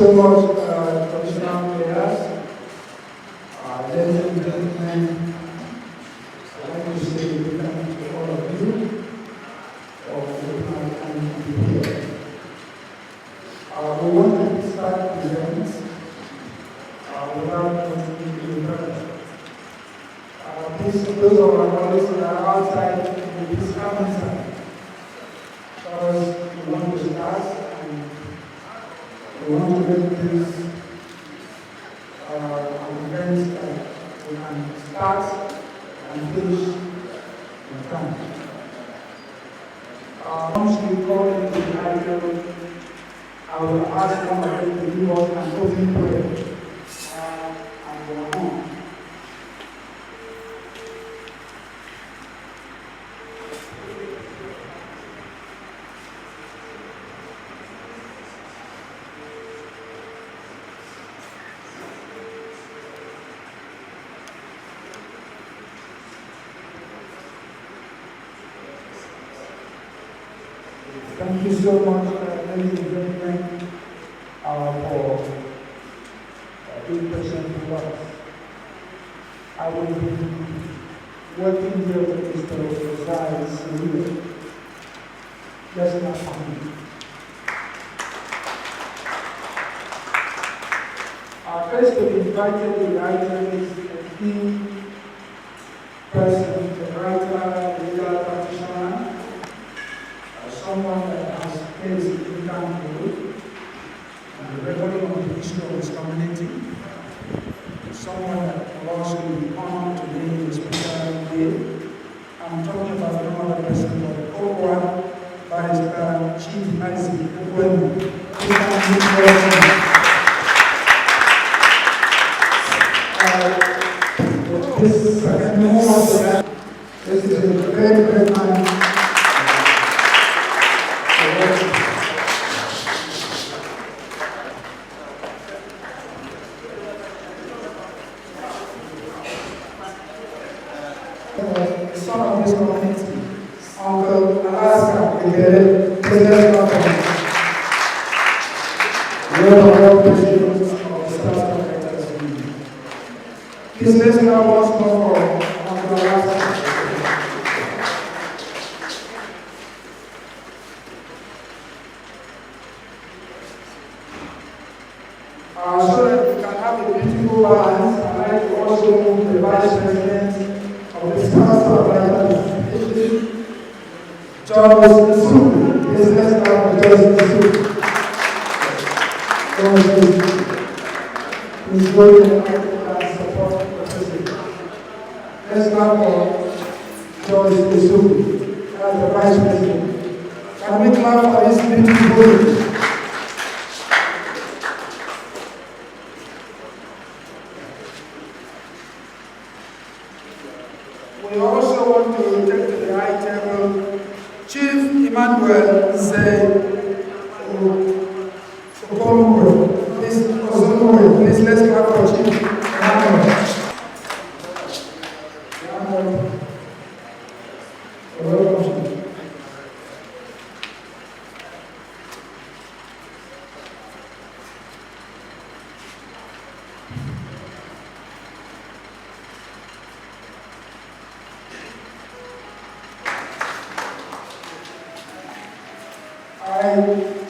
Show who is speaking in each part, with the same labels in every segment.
Speaker 1: so much, Commissioner Players. Ladies and gentlemen, I'd like to say thank you to all of you for taking our time to be here. We want to start the event without continuing the event. Please, those of our colleagues that are outside, please come inside. Because we want to start and we want to make this event that we can start and finish in time. Once we call in the idea, I will ask one of them to give us an opening prayer and go on. Thank you so much, ladies and gentlemen, for being patient with us. I will be working here with Mr. Osiris. Let's not find. first to be invited to the item is a key person, the writer, legal practitioner, someone that has faced income growth and the recording of the history of his community, someone that also be honored to be in the special day. I'm talking about no other person but Okwa, Barrister, Chief Okwuelum. This is a very great man. The son of this community, Uncle Alaska, President of the President of the South Africa. Please let's now once more for Uncle Alaska. So that we can have a beautiful balance, I'd like to also move the Vice President of the South Africa, George Su. Please let's now for George Su. Please go and support the President. Let's now for George Su as the Vice President. Can we clap for this beautiful? We also want to take to the high table Chief Emmanuel say please let's clap for Chief Emmanuel.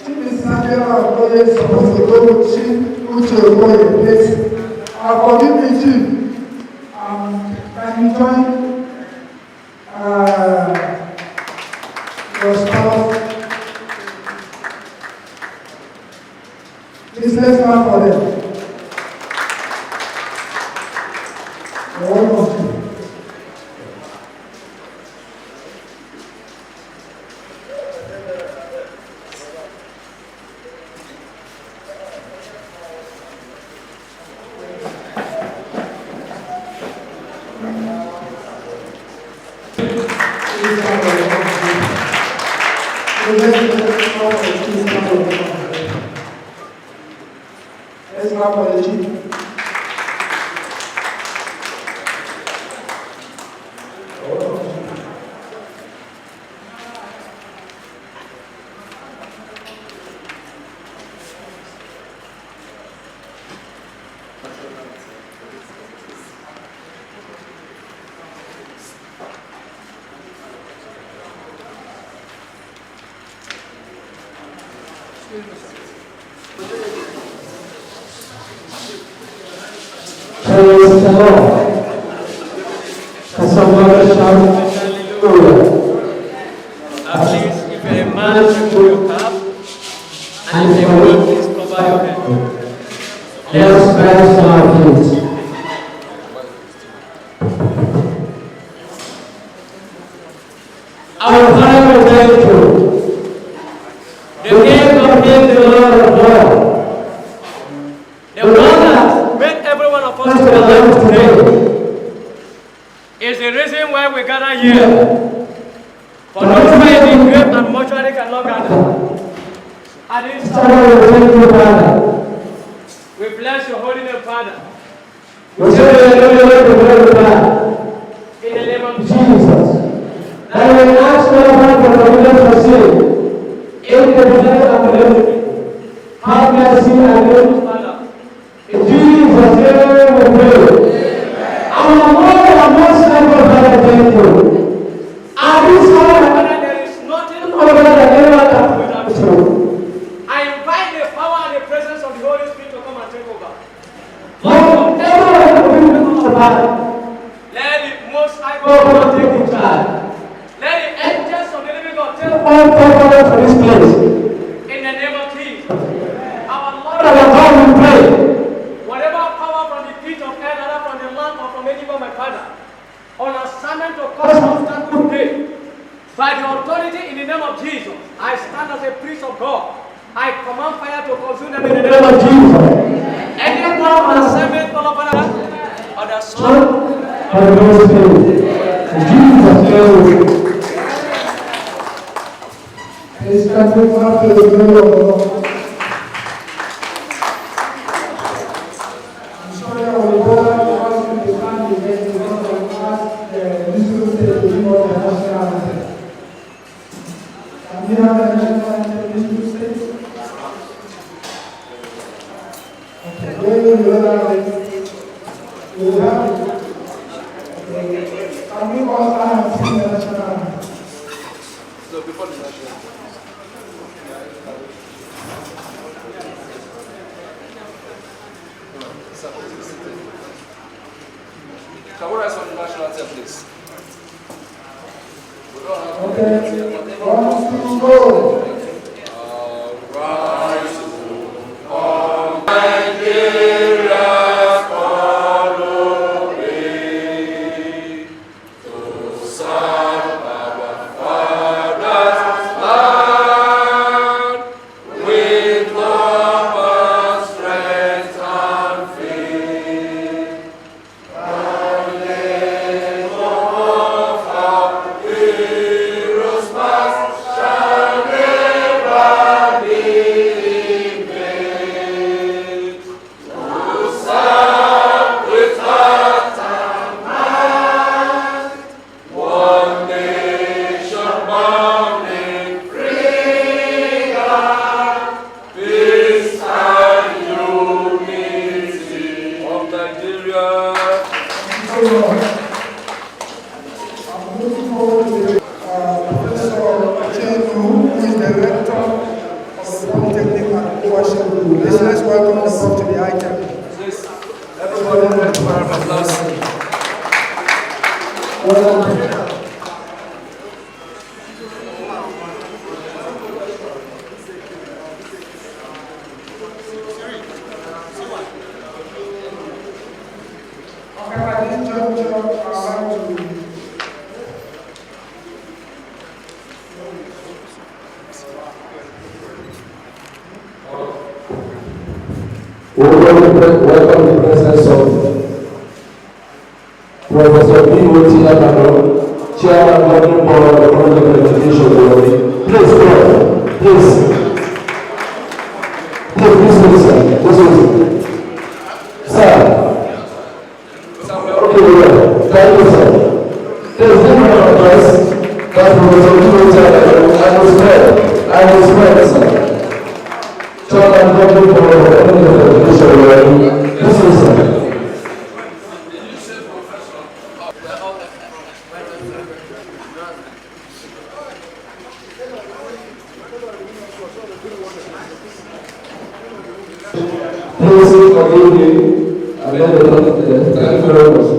Speaker 1: Chief Okwuelum is supposed to go to Chief Okwuelum, please. Forgive me, Chief. Can you join your spouse? Please let's clap for them. You're welcome, Chief. Let's clap for the Chief.
Speaker 2: Praise the Lord. Can somebody shout hallelujah?
Speaker 3: Please, if you're a man, show your cap. And if you're a woman, please cover your head.
Speaker 2: Let's rise to our feet. Our Father, we thank you. The King of Kings, the Lord of Lords.
Speaker 3: The one that made every one of us to be alive today is the reason why we gather here. For those who are in the grave and mortuary cannot gather. At this time, we bless your holy name, Father. In the name of Jesus.
Speaker 2: That we ask for forgiveness for sin. In the name of the have mercy and grace,
Speaker 3: Father.
Speaker 2: in Jesus' name we pray. Our Lord and most thankful Father, thank you. At this time,
Speaker 3: Father, there is nothing
Speaker 2: over the name of
Speaker 3: I invite the power and the presence of the Holy Spirit to come and take over.
Speaker 2: for
Speaker 3: command fire to consume them in the name of Jesus. Anyone on assignment all over the Son
Speaker 2: of the Holy Spirit. In Jesus' name.
Speaker 1: Please stand up to the glory of the Lord. I'm sorry I will go back to ask you to stand again because I asked the musical state to give us the national anthem. Can we have the national anthem musical state? Okay, when you will have it, you will have it. Okay. Can we all stand and sing the national anthem?
Speaker 4: So before the national anthem. Can we rise for the national anthem, please?
Speaker 1: Okay, 1, 2, go!
Speaker 4: Rise on Nigeria, follow me to serve our father's land with love and strength and faith. And let all our heroes past shall never be in vain. To serve with heart and mind, one nation bound in freedom, peace and unity of Nigeria.
Speaker 1: I'm looking forward to Professor Okwuelum, who is the rector of the Polytechnic at Okwa. Let's welcome the prof to the item.
Speaker 4: Please, everybody, let's round of applause.
Speaker 1: Okay, at this juncture, I'd like to
Speaker 2: Welcome the presence of Professor B.O.T. Abano, Chairman Governing Board of the College of Education. Please, listen. Sir. Okay, thank you, sir. Please give me an address that Professor B.O.T. Abano I will spread, sir. Chairman Governing Board of the College of Education. Listen, sir. Please forgive me. I made a lot of this. Thank you very much.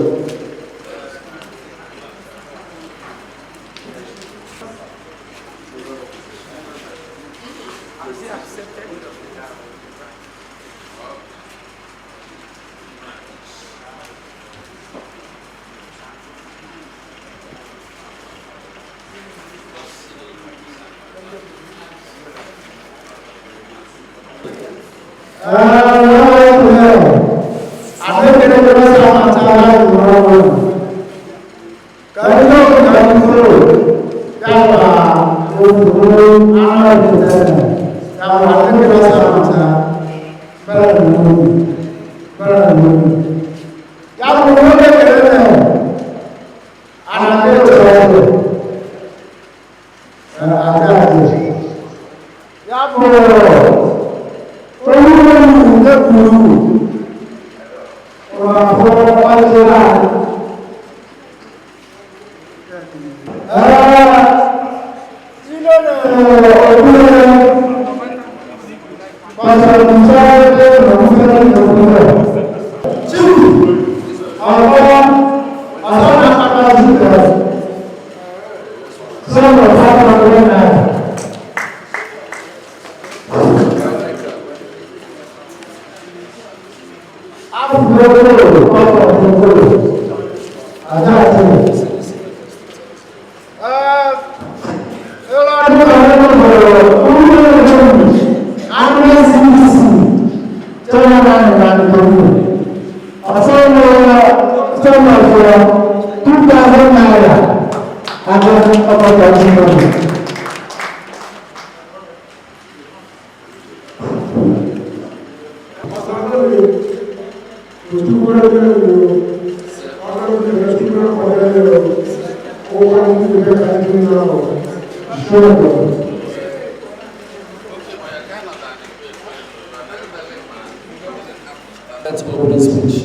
Speaker 2: That's opening speech.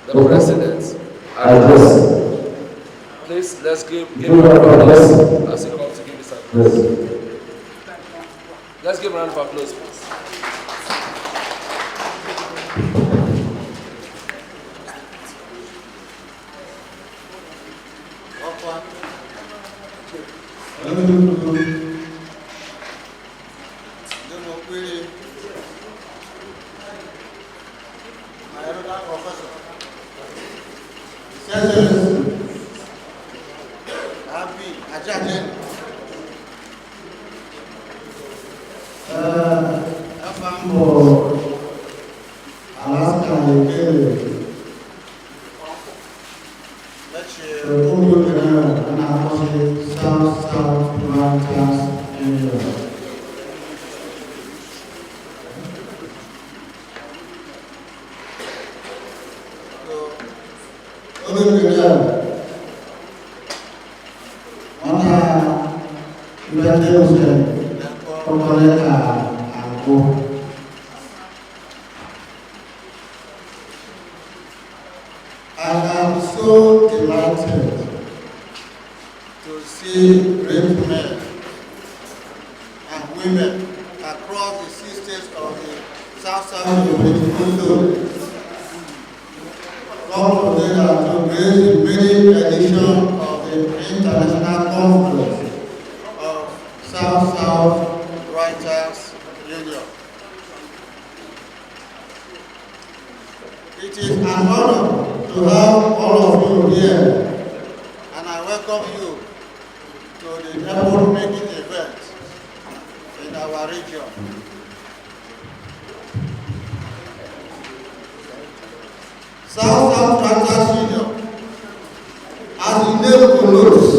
Speaker 4: The President.
Speaker 2: Address.
Speaker 4: Please, let's give
Speaker 2: Give a round of applause.
Speaker 4: as he comes to give his address.
Speaker 2: Yes.
Speaker 4: Let's give a round of applause, please.
Speaker 1: I am so delighted to see great men and women across the 6 states of the South political zone come together to grace the maiden edition of the International Conference of South-South Writers Union. It is an honor to have all of you here, and I welcome you to the effort-making event in our region. South-South Writers Union, as the name connotes,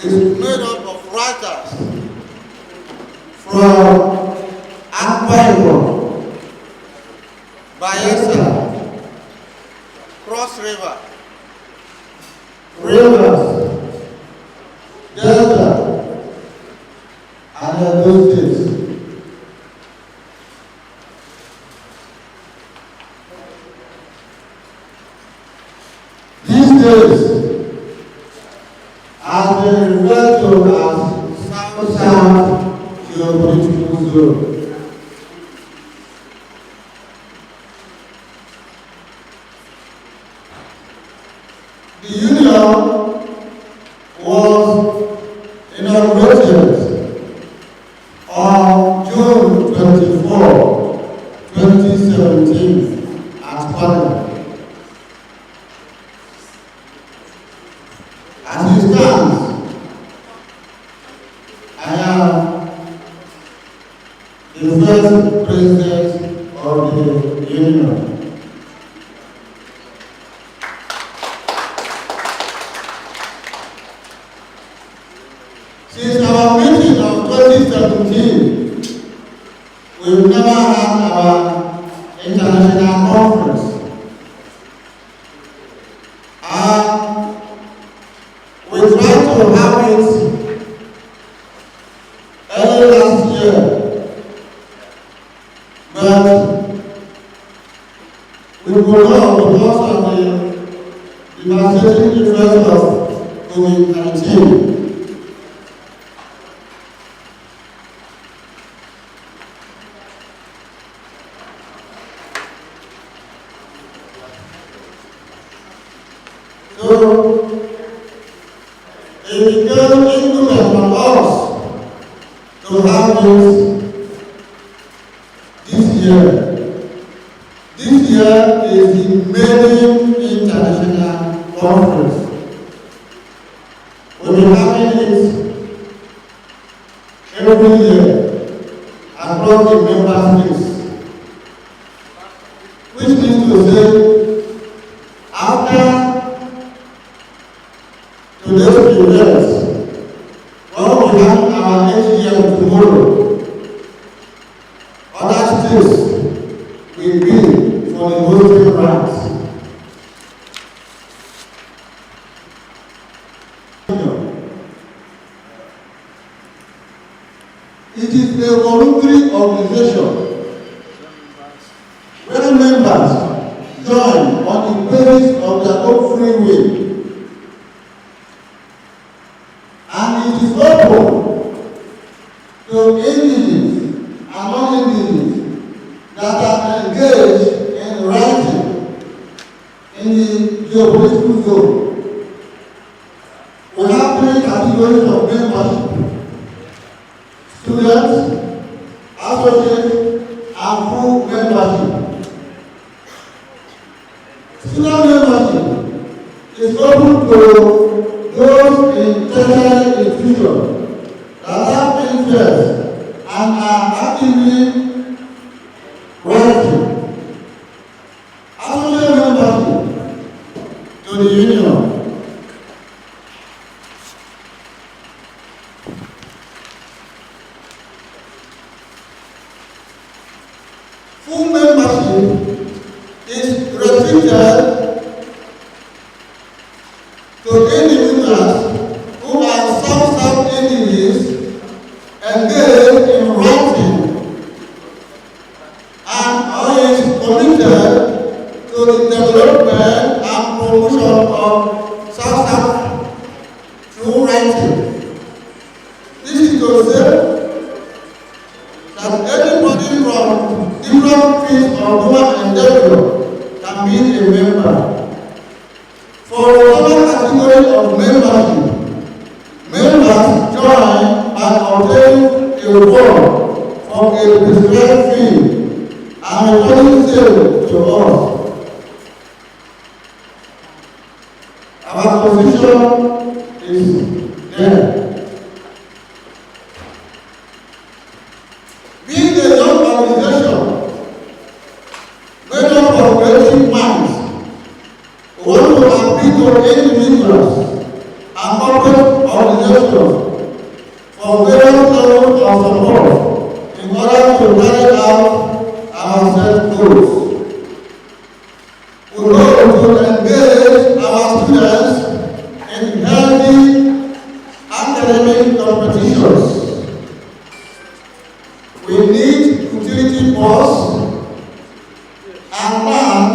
Speaker 1: is made up of writers from Okwa, Barrister, Cross River, Rivers, Delta, and those states. These days have been referred to as South-South geopolitical zone. The union was inaugurated on June 24, 2017 at Parliament. As it stands, I am the first president of the union. Since our meeting of 2017, we've never had our international conference. And we tried to have it early last year, but we could not because of the devastating effects of COVID-19. So, it became incumbent on us to have this year. This year is the maiden international conference. We'll be having it every year across the member states, which means to say, after today's event, when we have our AGM tomorrow, other It is a voluntary organization where members join on the basis of their own free will. And it is open to individuals and non-individuals that are engaged in writing in the geopolitical zone. We have three categories of membership: students, associates, and full membership. Student membership is open to those in tertiary institutions that have interest and are actively writing. Associate membership to the union. Full membership is restricted to individuals who are self-entities engaged in writing and or is committed to the development and promotion of self-help through writing. This is to say that anybody from different fields of human endeavor can be a member. For another category of membership, members join by obtaining a form from a prescribed fee and returning sale to us. Our position is there. Being a young organization made up of creative minds, we want to appeal to individuals and corporate organizations for various levels of support in order to carry out our set goals. We want to engage our students in healthy academic competitions. We need utility posts and land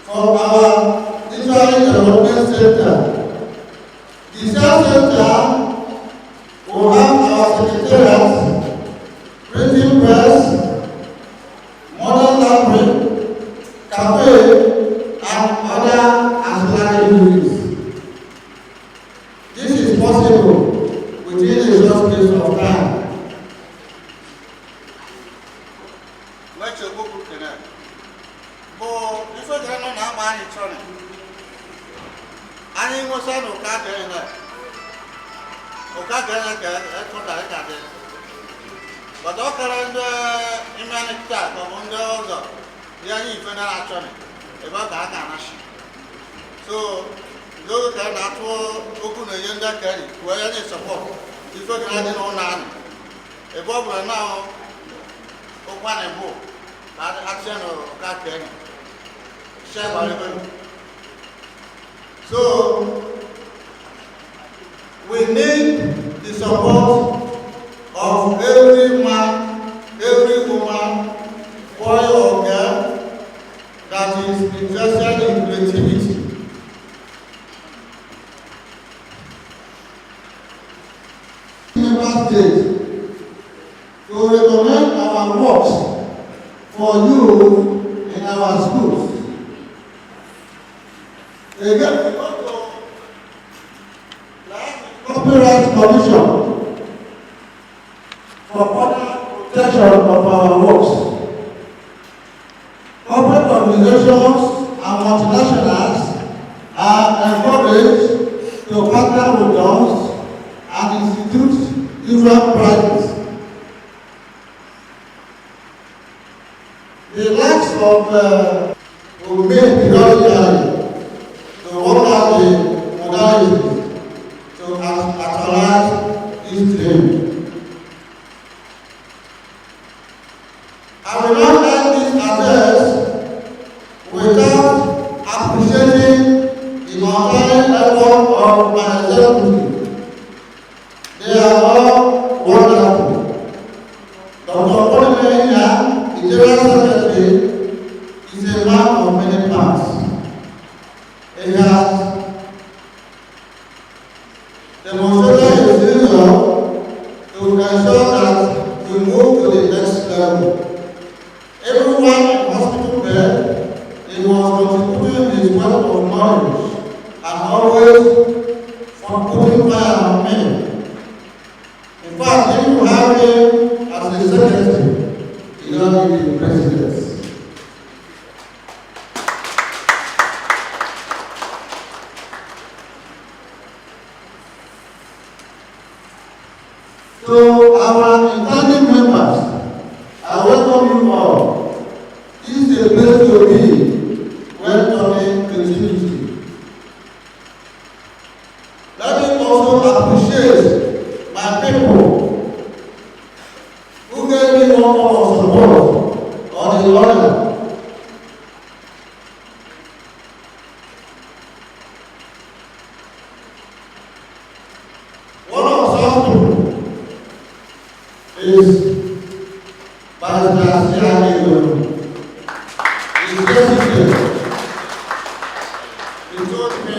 Speaker 1: for our literary development center. The sales center will have our secretariat, printing press, modern library, cafe, and other ancillary units. This is possible within a short space of time.
Speaker 5: So, those that are OGUME carry, where any support, if you can on none. A bob now, Okwa and Bo, that action of carry. Share by So, we need the support of every man, every woman, boy or girl that is interested in creativity. Member States to recommend our works for you in our schools. Again, we want to like the Copyright Commission for further protection of our works. Corporate organizations and multinationals are encouraged to partner with us and institute different prizes. The likes of OGUME periodically to work out the modalities to actualize this dream. I will not end this address without appreciating the untiring effort of my executive. They are all wonderful. have him as a secretary. You don't need the president. So our intending members, I welcome you all. This is a place to be welcoming continuity. Let me also appreciate my people who gave me one form of support or the other. One of such people is Barrister Okwuelum. He's yesterday. He told me,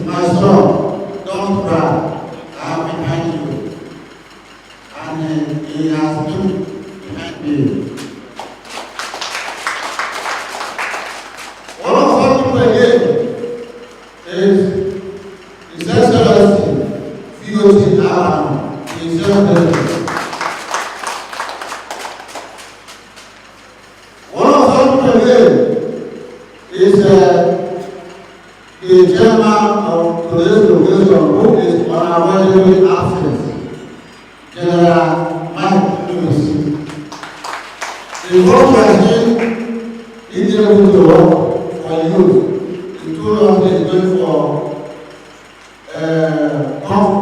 Speaker 5: my son, don't cry, I'm behind you. And he has been behind me. One of such people again is His Excellency VOT Abraham. He is just is the chairman of today's location who is unavoidably absent, General Mike Lewis. The work has been able to work for youth. He told us he is going for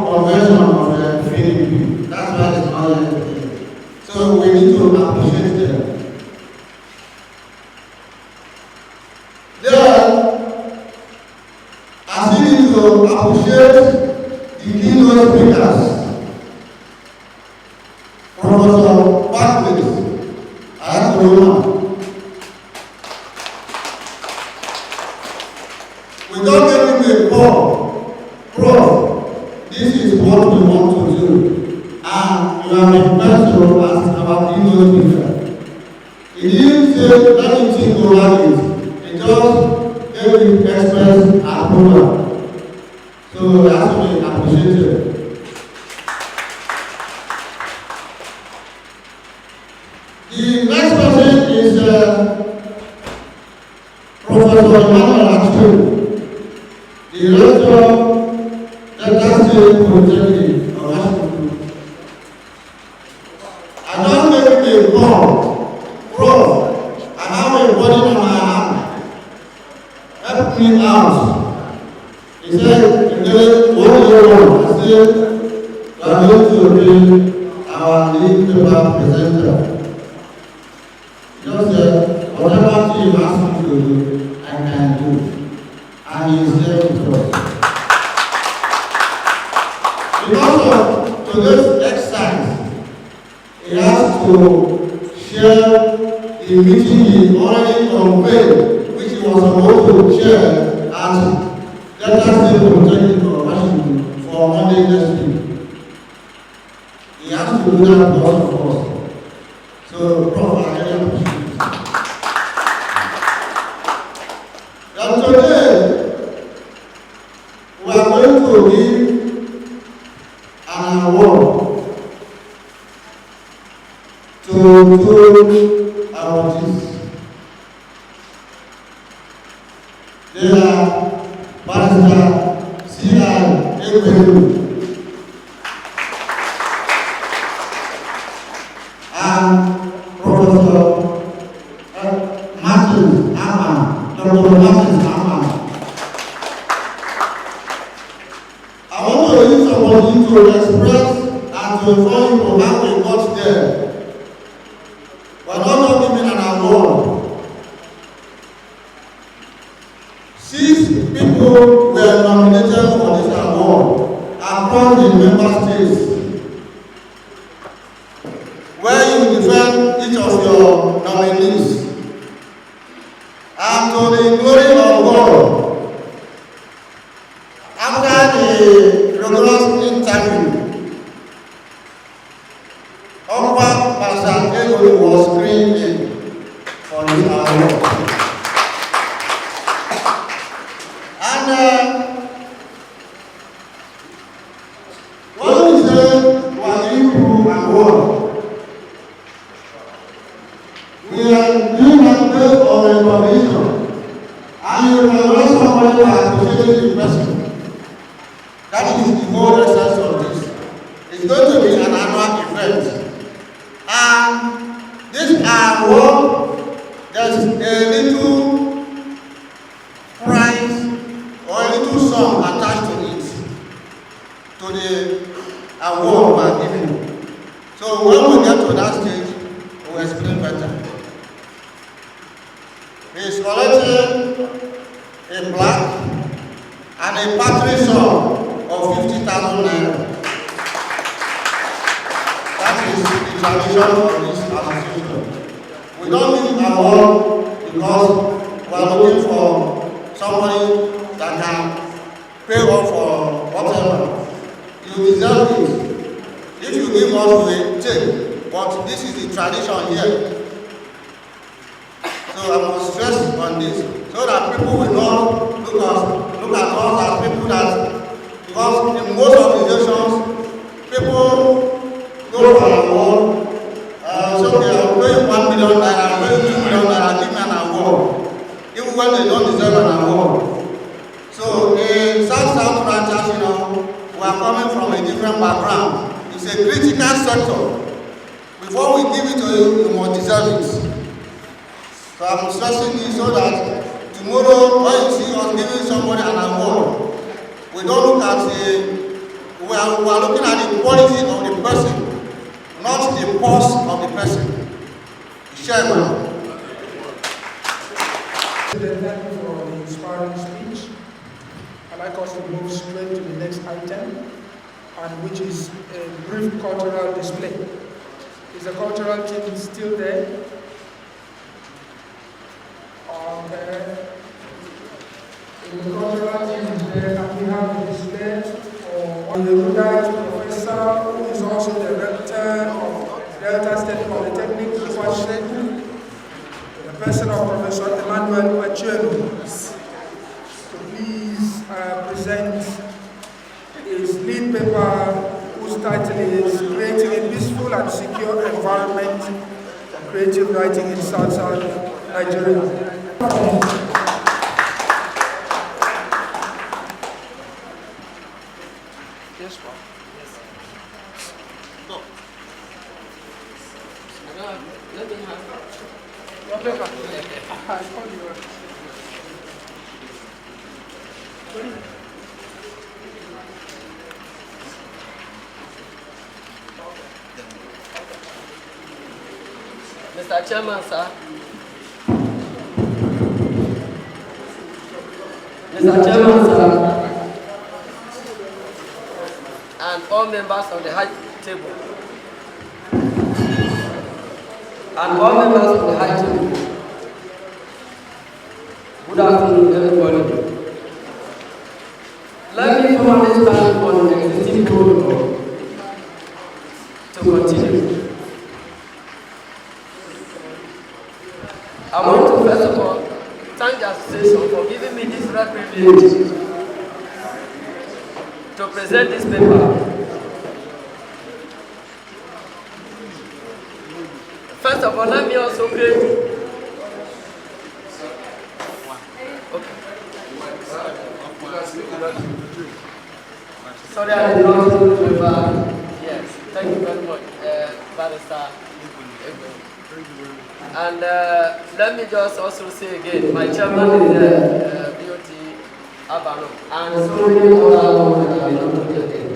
Speaker 5: conversion of the Philippines. That's why it's not here. So we need to appreciate them. To appreciate the keynote speakers, Professor Barclays, Okwuelum. We don't give him a call. Prof, this is what we want to do. And you have been mentioned as our keynote speaker. He didn't say let me think over it. He just gave the express approval. So that's what we appreciate. The next person is Professor Emmanuel, the rector Delta State Polytechnic of Washington. I don't make a call. Prof, I have a body on my hand. Help me out. He said, what do you want? I said, we are going to be our newspaper presenter. He just said, whatever thing you ask me to do, I can do. And he is there with us. Because of today's exercise, he has to share the meeting he already conveyed, which he was supposed to share at Delta State Polytechnic of Washington for Monday next week. He has to do that because of us. So, Prof, I really appreciate it. And today, we are going to give an award to two awardees. They are Barrister C.I. Okwuelum and Professor Martin Amma, Dr. Martin Amma. I want to use somebody to express and to inform you how we got there. We are not giving an award. 6 people were nominated for this award across the member states, where you defend each of your nominees. And to the glory of God, after the rigorous interview, Okwa Barrister was screened in for this award. When we say we are It's going to be an annual event. And this award, there's a little prize or a little song attached to it, to the award we are giving. So when we get to that stage, we will explain better. He's collecting a plaque and a patronage sum of 50,000 naira. That is the tradition of this association. We don't give award because we are looking for somebody that can pay off for whatever. You deserve it. If you give us, we will take. But this is the tradition here. So I must stress on this, so that people will not look at us as people that, because in most organizations, people go for an award, so they are paying 1 million naira, paying 2 million naira, give me an award, even when they don't deserve an award. So in South branches, we are coming from a different background. It's a critical sector. Before we give it to you, you must deserve it. So I'm stressing this so that tomorrow when you see us giving somebody an award, we don't look at we are looking at the quality of the person, not the purse of the person. Chairman.
Speaker 1: Thank you for the inspiring speech. I'd like us to move straight to the next item, and which is a brief cultural display. Is the cultural team still there? Okay. In the cultural team is there, and we have a display for the Rudolph professor, who is also the rector of Delta State Polytechnic, Okwa, the person of Professor Okwuelum. So please present his lead paper, whose title is Creating a Peaceful and Secure Environment for Creative Writing in South Nigeria.
Speaker 4: Yes, ma'am. Yes. Go. Let me have your paper. I call you. Mr. Chairman, sir. Mr. Chairman, sir. And all members of the high table. And all members of the high table. Good afternoon, everybody. Let me formally stand on the existing protocol to continue. I want to first of all thank the association for giving me this rare privilege to present this paper. First of all, let me also create. Sorry, I did not remember. Yes, thank you very much, Barrister. And let me just also say again, my chairman is BOT Abano, and so many other that I don't know again.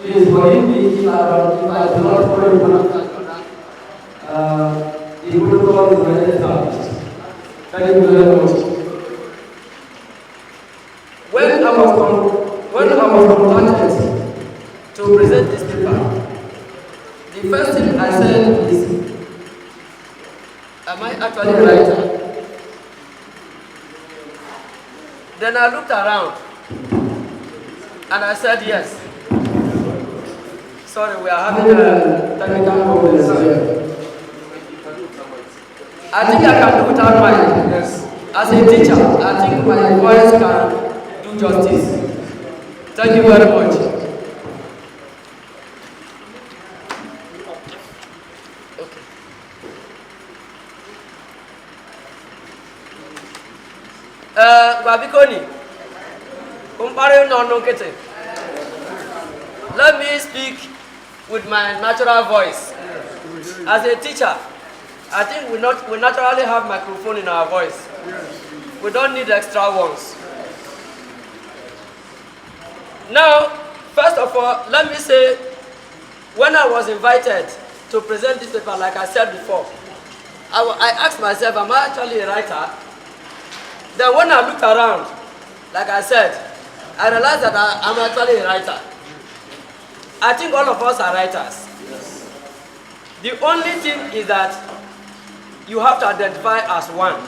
Speaker 4: Please forgive me if I do not follow one the protocol is very established. Thank you very much. When I was contacted to present this paper, the first thing I said is, am I actually a writer? Then I looked around and I said yes. Sorry, we are having a technical problem here. I think I can do without mic. Yes. As a teacher, I think my voice can do justice. Thank you very much. Okay. Babikoni, kumpare no kete. let me speak with my natural voice. As a teacher, I think we naturally have microphone in our voice. We don't need extra ones. Now, first of all, let me say, when I was invited to present this paper, like I said before, I asked myself, am I actually a writer? Then when I looked around, like I said, I realized that I'm actually a writer. I think all of us are writers. Yes. The only thing is that you have to identify as one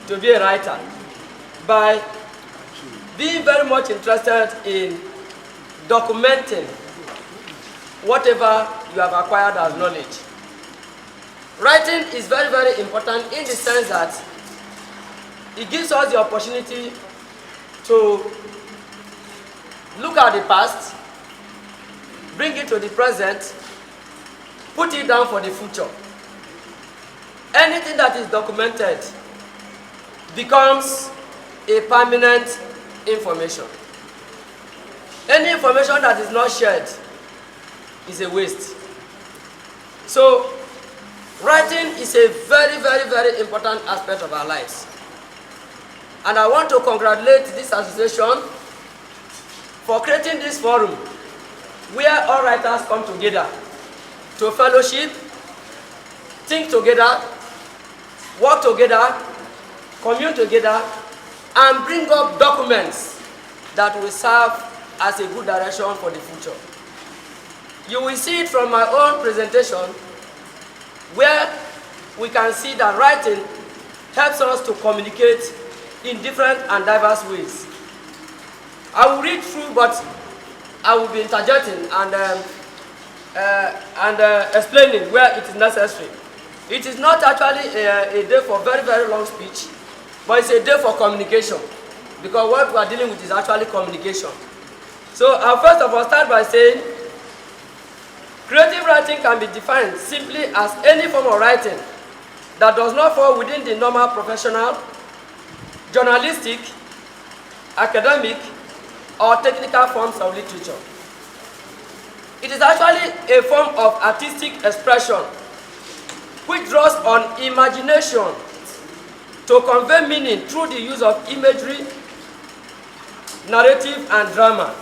Speaker 4: to be a writer by being very much interested in documenting whatever you have acquired as knowledge. Writing is very, very important in the sense that it gives us the opportunity to look at the past, bring it to the present, put it down for the future. Anything that is documented becomes a permanent information. Any information that is not shared is a waste. So, writing is a very, very, very important aspect of our lives. And I want to congratulate this association for creating this forum where all writers come together to fellowship, think together, work together, commune together, and bring up documents that will serve as a good direction for the future. You will see it from my own presentation where we can see that writing helps us to communicate in different and diverse ways. I will read through, but I will be interjecting and explaining where it is necessary. It is not actually a day for very, very long speech, but it's a day for communication, because what we are dealing with is actually communication. So I'll first of all start by saying creative writing can be defined simply as any form of writing that does not fall within the normal professional, journalistic, academic, or technical forms of literature. It is actually a form of artistic expression which draws on imagination to convey meaning through the use of imagery, narrative, and drama.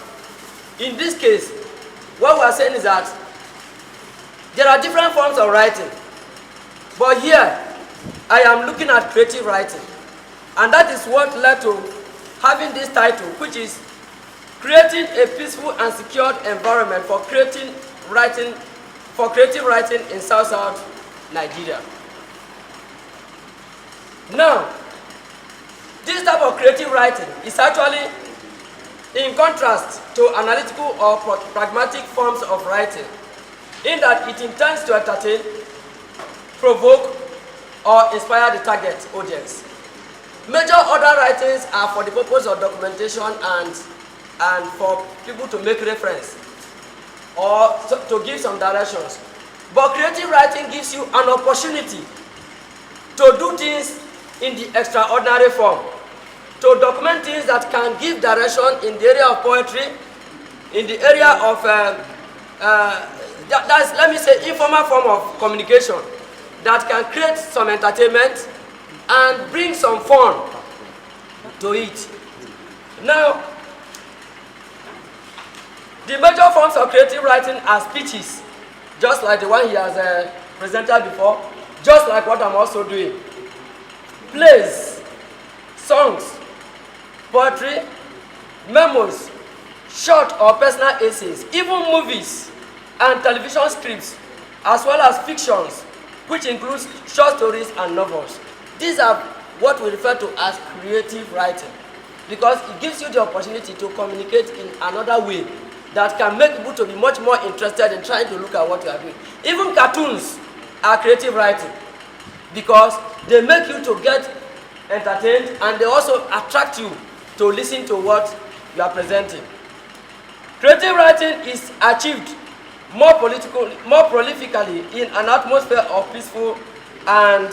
Speaker 4: In this case, what we are saying is that there are different forms of writing, but here I am looking at creative writing. And that is what led to having this title, which is Creating a Peaceful and Secured Environment for Creative Writing in South Nigeria. Now, this type of creative writing is actually in contrast to analytical or pragmatic forms of writing, in that it intends to entertain, provoke, or inspire the target audience. Major other writings are for the purpose of documentation and for people to make reference or to give some directions. But creative writing gives you an opportunity to do things in the extraordinary form, to document things that can give direction in the area of poetry, in the area of, that's, let me say, informal form of communication that can create some entertainment and bring some fun to it. Now, the major forms of creative writing are speeches, just like the one he has presented before, just like what I'm also doing. Plays, songs, poetry, memos, short or personal essays, even movies and television scripts, as well as fictions, which includes short stories and novels. These are what we refer to as creative writing, because it gives you the opportunity to communicate in another way that can make people to be much more interested in trying to look at what you are doing. Even cartoons are creative writing, because they make you to get entertained and they also attract you to listen to what you are presenting. Creative writing is achieved more prolifically in an atmosphere of peaceful and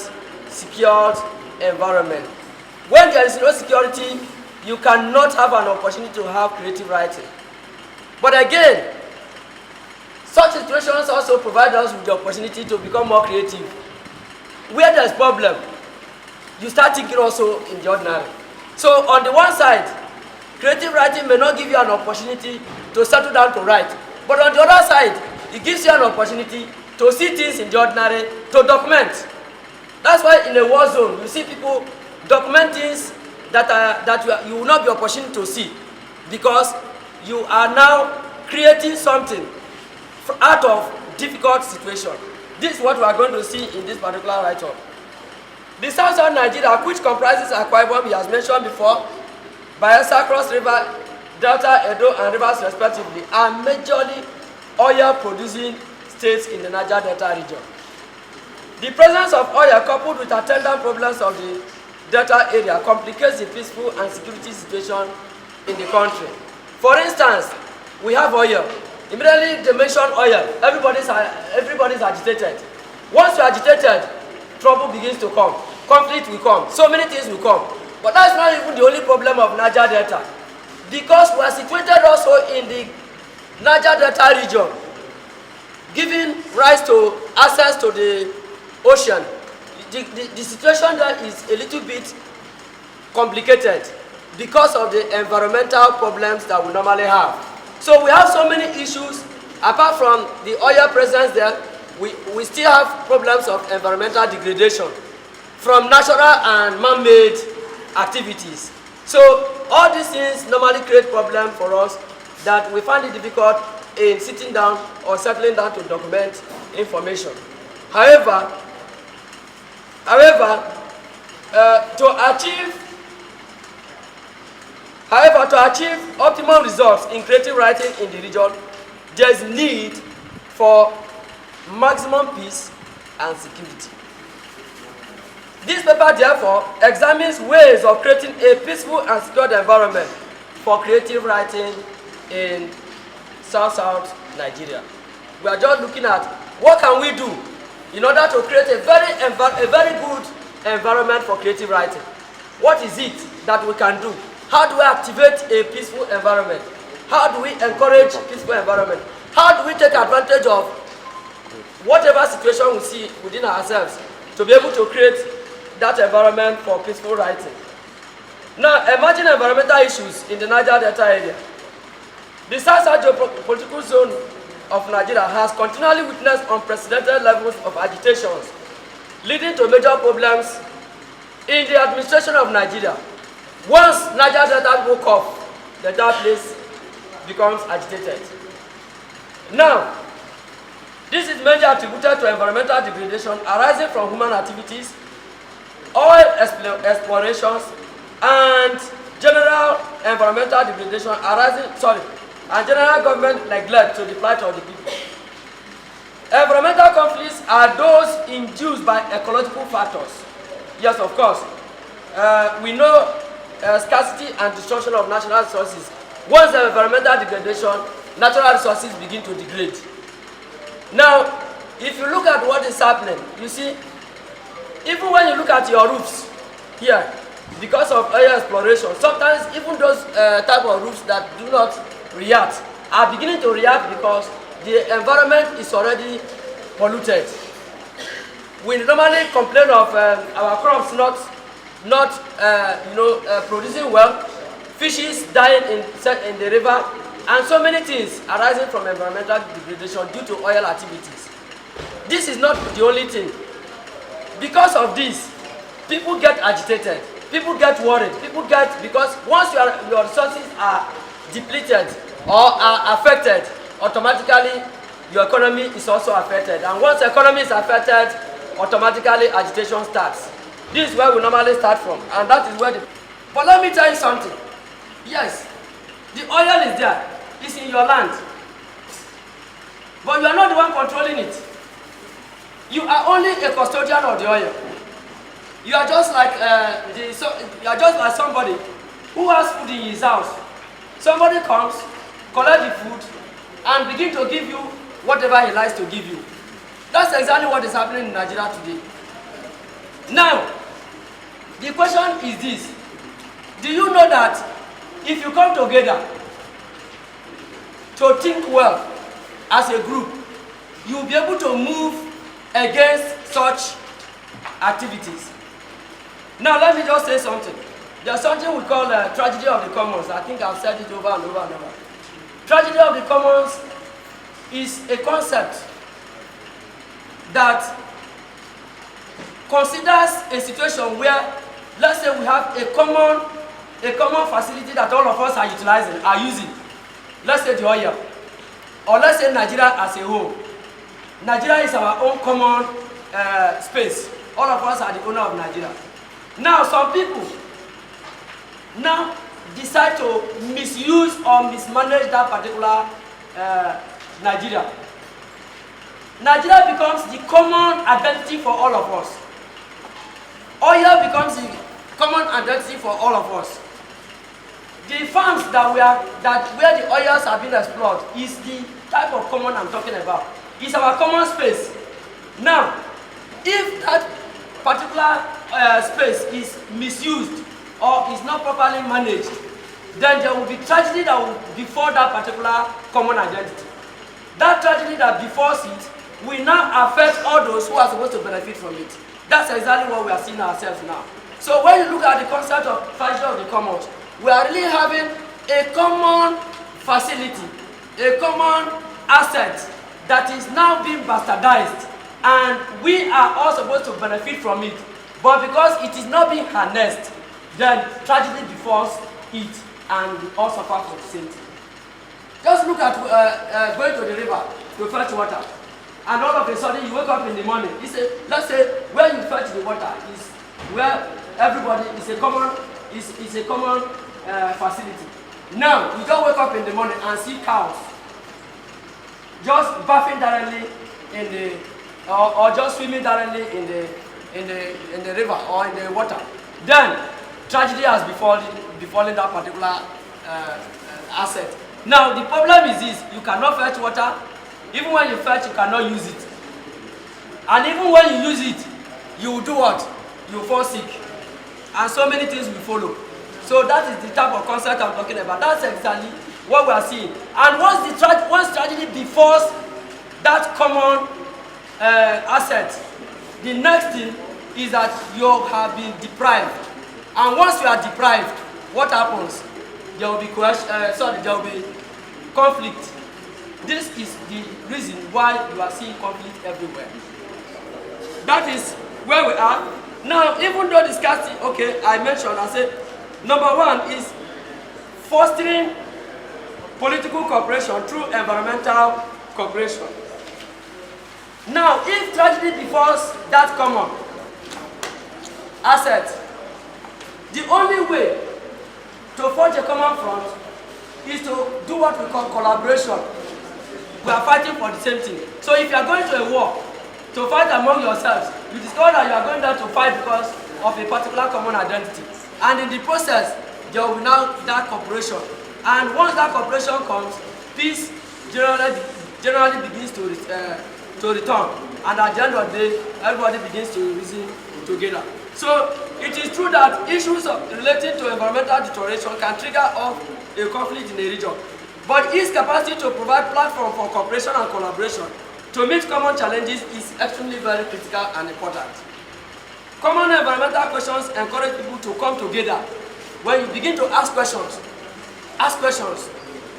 Speaker 4: secured environment. When there is no security, you cannot have an opportunity to have creative writing. But again, such situations also provide us with the opportunity to become more creative. Where there's problem, you start thinking also in the ordinary. So on the one side, creative writing may not give you an opportunity to settle down to write. But on the other side, it gives you an opportunity to see things in the ordinary, to document. That's why in a war zone, you see people document things that you will not be opportunity to see, because you are now creating something out of difficult situation. This is what we are going to see in this particular write-up. The southern Nigeria, which comprises Akwa Ibom, he has mentioned before, Bayelsa, Cross River, Delta, Edo, and Rivers respectively, are majorly oil-producing states in the Niger Delta region. The presence of oil coupled with attendant problems of the Delta area complicates the peaceful and security situation in the country. For instance, we have oil. Immediately they mention oil, everybody's agitated. Once you're agitated, trouble begins to come. Conflict will come. So many things will come. But that's not even the only problem of Niger Delta. Because we are situated also in the Niger Delta region, giving rise to access to the ocean. The situation there is a little bit complicated because of the environmental problems that we normally have. So we have so many issues. Apart from the oil presence there, we still have problems of environmental degradation from natural and man-made activities. So all these things normally create problems for us that we find it difficult in sitting down or settling down to document information. However, to achieve optimal results in creative writing in the region, there is need for maximum peace and security. This paper, therefore, examines ways of creating a peaceful and secure environment for creative writing in South Nigeria. We are just looking at what can we do in order to create a very good environment for creative writing. What is it that we can do? How do we activate a peaceful environment? How do we encourage peaceful environment? How do we take advantage of whatever situation we see within ourselves to be able to create that environment for peaceful writing? Now, emerging environmental issues in the Niger Delta area. The South geopolitical zone of Nigeria has continually witnessed unprecedented levels of agitations, leading to major problems in the administration of Nigeria. Once Niger Delta woke up, the entire place becomes agitated. Now, this is mainly attributed to environmental degradation arising from human activities, oil explorations, and general environmental degradation and general government neglect to the plight of the people. Environmental conflicts are those induced by ecological factors. Yes, of course. We know scarcity and destruction of natural resources. Once there is environmental degradation, natural resources begin to degrade. Now, if you look at what is happening, you see, even when you look at your roofs here, because of oil exploration, sometimes even those type of roofs that do not react are beginning to react because the environment is already polluted. We normally complain of our crops not producing well, fishes dying in the river, and so many things arising from environmental degradation due to oil activities. This is not the only thing. Because of this, people get agitated, people get worried, because once your resources are depleted or are affected, automatically your economy is also affected. And once the economy is affected, automatically agitation starts. This is where we normally start from, and that is where But let me tell you something. Yes, the oil is there. It's in your land. But you are not the one controlling it. You are only a custodian of the oil. You are just like somebody who has food in his house. Somebody comes, collect the food, and begin to give you whatever he likes to give you. That's exactly what is happening in Nigeria today. Now, the question is this. Do you know that if you come together to think well as a group, you will be able to move against such activities. Now let me just say something. There's something we call tragedy of the commons. I think I've said it over and over and over. Tragedy of the commons is a concept that considers a situation where, let's say we have a common facility that all of us are using. Let's say the oil, or let's say Nigeria as a whole. Nigeria is our own common space. All of us are the owner of Nigeria. Now some people now decide to misuse or mismanage that particular Nigeria. Nigeria becomes the common identity for all of us. Oil becomes the common identity for all of us. The farms where the oils are being explored is the type of common I'm talking about. It's our common space. Now, if that particular space is misused or is not properly managed, then there will be tragedy that will befall that particular common identity. That tragedy that befalls it will now affect all those who are supposed to benefit from it. That's exactly what we are seeing ourselves now. So when you look at the concept of tragedy of the commons, we are really having a common facility, a common asset that is now being bastardized, and we are all supposed to benefit from it. But because it is not being harnessed, then tragedy befalls it, and we all suffer from the same thing. Just look at going to the river to fetch water, and all of a sudden you wake up in the morning. Let's say where you fetch the water is where everybody is a common facility. Now you just wake up in the morning and see cows just bathing directly in the or just swimming directly in the river or in the water. Then tragedy has befallen that particular asset. Now the problem is this: you cannot fetch water. Even when you fetch, you cannot use it. And even when you use it, you will do what? You will fall sick. And so many things will follow. So that is the type of concept I'm talking about. That's exactly what we are seeing. And once tragedy befalls that common asset, the next thing is that you have been deprived. And once you are deprived, what happens? There will be there will be conflict. This is the reason why you are seeing conflict everywhere. That is where we are. Now, even though discussing, okay, I said, number one is fostering political cooperation through environmental cooperation. Now, if tragedy befalls that common asset, the only way to forge a common front is to do what we call collaboration. We are fighting for the same thing. So if you are going to a war, to fight among yourselves, you discover that you are going there to fight because of a particular common identity. And in the process, there will be now that cooperation. And once that cooperation comes, peace generally begins to return. And at the end of the day, everybody begins to reason together. So it is true that issues relating to environmental deterioration can trigger off a conflict in a region. But its capacity to provide platform for cooperation and collaboration to meet common challenges is extremely very critical and important. Common environmental questions encourage people to come together. When you begin to ask questions,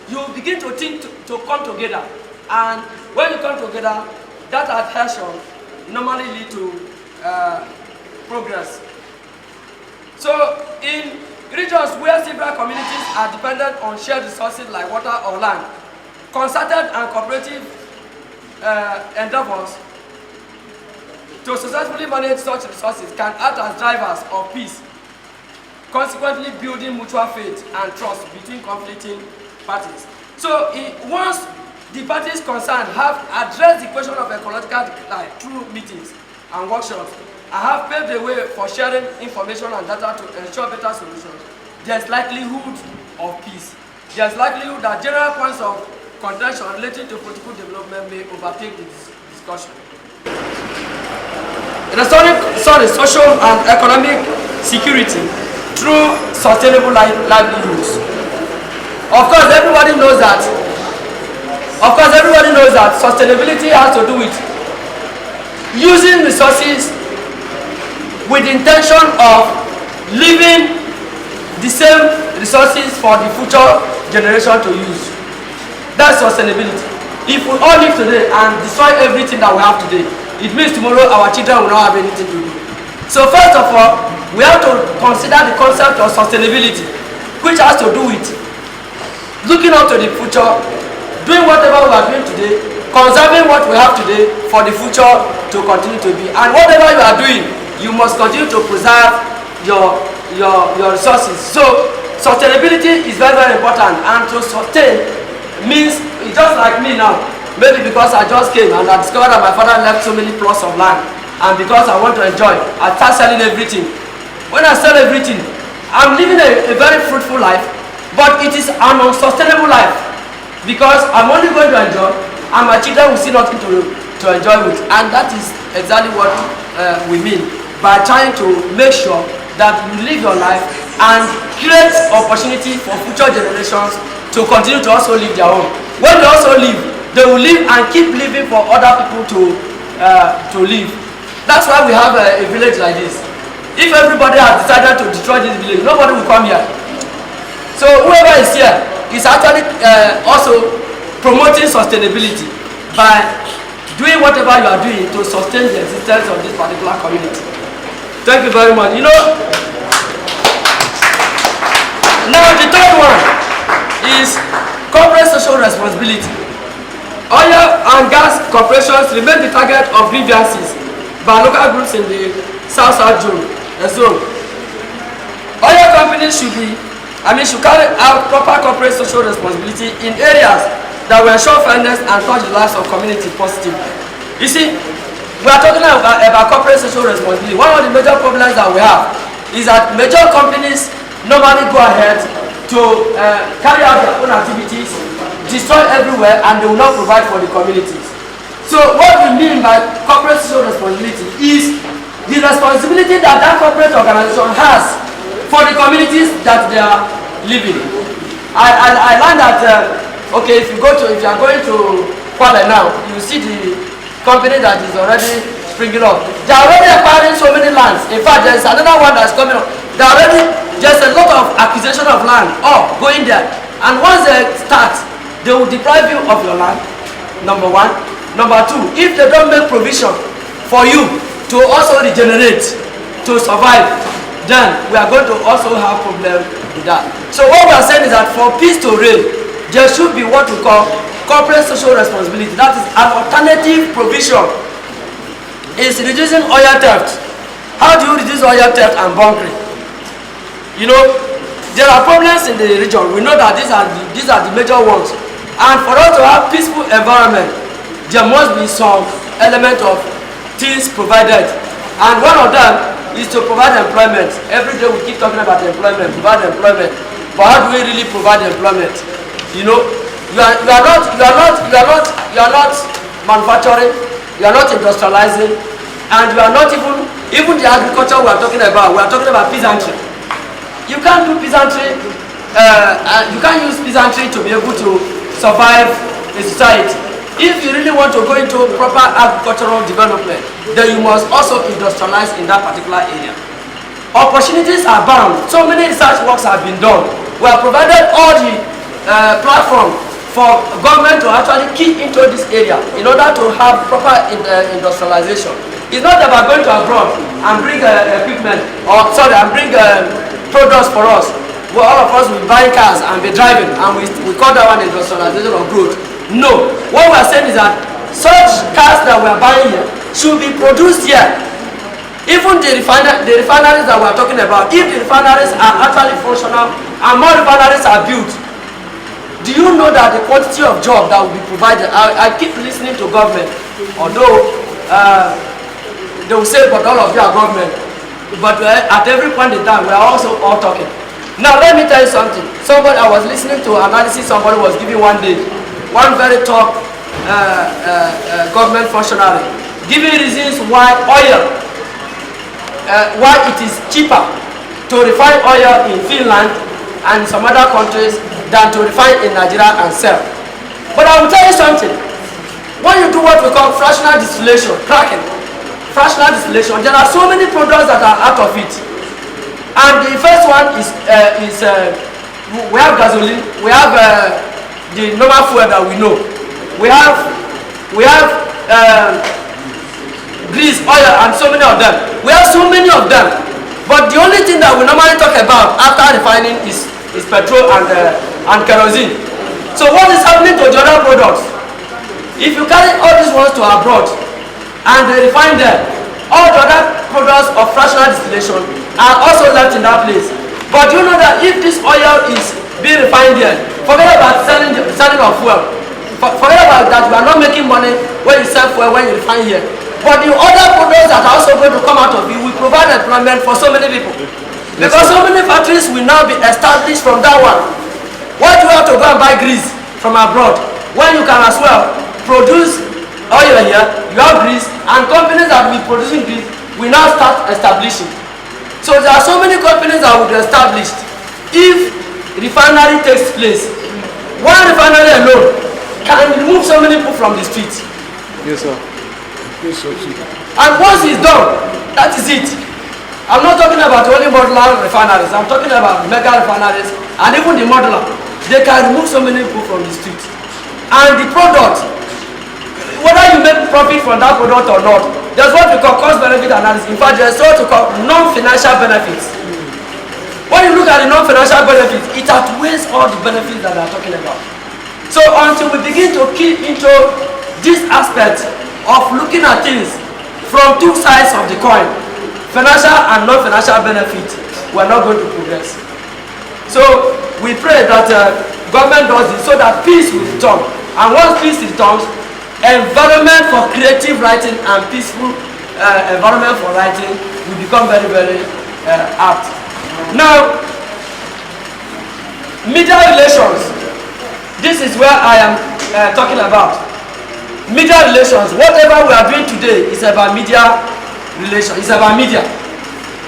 Speaker 4: you begin to think to come together. And when you come together, that adhesion normally leads to progress. So in regions where several communities are dependent on shared resources like water or land, concerted and cooperative endeavors to successfully manage such resources can act as drivers of peace, consequently building mutual faith and trust between conflicting parties. So once the parties concerned have addressed the question of ecological decline through meetings and workshops, and have paved the way for sharing information and data to ensure better solutions, there is likelihood of peace. There is likelihood that general points of contention relating to political development may overtake the discussion. Restoring social and economic security through sustainable livelihoods. Of course, everybody knows that Of course, everybody knows that sustainability has to do with using resources with the intention of leaving the same resources for the future generation to use. That's sustainability. If we all live today and destroy everything that we have today, it means tomorrow our children will not have anything to do. So first of all, we have to consider the concept of sustainability, which has to do with looking up to the future, doing whatever we are doing today, conserving what we have today for the future to continue to be. And whatever you are doing, you must continue to preserve your resources. So sustainability is very, very important, and to sustain means, just like me now, maybe because I just came and I discovered that my father left so many plots of land, and because I want to enjoy, I start selling everything. When I sell everything, I'm living a very fruitful life, but it is an unsustainable life, because I'm only going to enjoy and my children will see nothing to enjoy with. And that is exactly what we mean by trying to make sure that you live your life and create opportunity for future generations to continue to also live their own. When they also live, they will live and keep living for other people to live. That's why we have a village like this. If everybody has decided to destroy this village, nobody will come here. So whoever is here is actually also promoting sustainability by doing whatever you are doing to sustain the existence of this particular community. Thank you very much. You know, now the third one is corporate social responsibility. Oil and gas corporations remain the target of grievances by local groups in the South-South zone. Oil companies should carry out proper corporate social responsibility in areas that will ensure fairness and touch the lives of community positively. You see, we are talking about corporate social responsibility. One of the major problems that we have is that major companies normally go ahead to carry out their own activities, destroy everywhere, and they will not provide for the communities. So what we mean by corporate social responsibility is the responsibility that that corporate organization has for the communities that they are living. I learned that okay, if you are going to Kwale now, you see the company that is already springing up. They are already acquiring so many lands. In fact, there is another one that's coming up. There's a lot of acquisition of land going there. And once they start, they will deprive you of your land, number one. Number two, if they don't make provision for you to also regenerate, to survive, then we are going to also have problems with that. So what we are saying is that for peace to reign, there should be what we call corporate social responsibility. That is an alternative provision. It's reducing oil theft. How do you reduce oil theft and bunkering? You know, there are problems in the region. We know that these are the major ones. And for us to have peaceful environment, there must be some element of things provided. And one of them is to provide employment. Every day we keep talking about employment, provide employment. But how do we really provide employment? You know, you are not manufacturing, you are not industrializing, and you are not even the agriculture we are talking about peasantry. You can't do peasantry, you can't use peasantry to be able to survive a society. If you really want to go into proper agricultural development, then you must also industrialize in that particular area. Opportunities are bound. So many research works have been done. We have provided all the platform for government to actually key into this area in order to have proper industrialization. It's not about going to abroad and bring equipment, and bring products for us. Well, all of us will buy cars and be driving, and we call that one industrialization or growth. No. What we are saying is that such cars that we are buying here should be produced here. Even the refineries that we are talking about, if the refineries are actually functional and more refineries are built, do you know that the quantity of jobs that will be provided? I keep listening to government, although they will say, but all of you are government. But at every point in time, we are also all talking. Now let me tell you something. I was listening to analysis somebody was giving one day. One very top government functionary giving reasons why it is cheaper to refine oil in Finland and some other countries than to refine in Nigeria and sell. But I will tell you something. When you do what we call fractional distillation, cracking, fractional distillation, there are so many products that are out of it. And the first one is we have gasoline, we have the normal fuel that we know, we have grease, oil, and so many of them. We have so many of them. But the only thing that we normally talk about after refining is petrol and kerosene. So what is happening to the other products? If you carry all these ones to abroad and they refine them, all the other products of fractional distillation are also left in that place. But you know that if this oil is being refined here, forget about selling of fuel. Forget about that. We are not making money when you sell fuel, when you refine here. But the other products that are also going to come out of it will provide employment for so many people. Because so many factories will now be established from that one. Why do you have to go and buy grease from abroad when you can as well produce oil here, you have grease, and companies that will be producing grease will now start establishing. So there are so many companies that will be established if refinery takes place. One refinery alone can remove so many people from the street.
Speaker 6: Yes, sir. Yes, sir.
Speaker 4: And once it's done, that is it. I'm not talking about only modular refineries. I'm talking about mega refineries and even the modular. They can remove so many people from the street. And the product, whether you make profit from that product or not, there's what we call cost-benefit analysis. In fact, there's what we call non-financial benefits. When you look at the non-financial benefits, it outweighs all the benefits that we are talking about. So until we begin to keep into this aspect of looking at things from two sides of the coin, financial and non-financial benefit, we're not going to progress. So we pray that government does this so that peace will return. And once peace returns, environment for creative writing and peaceful environment for writing will become very, very apt. Now, media relations. This is where I am talking about. Media relations. Whatever we are doing today is about media relations. It's about media.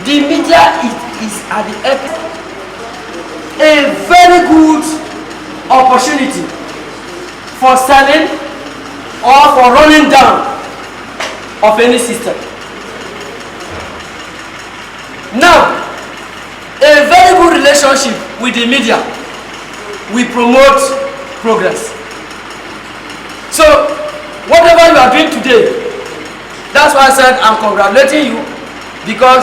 Speaker 4: The media is at the epicenter. A very good opportunity for selling or for running down of any system. Now, a very good relationship with the media will promote progress. So, whatever you are doing today, that's why I said I'm congratulating you, because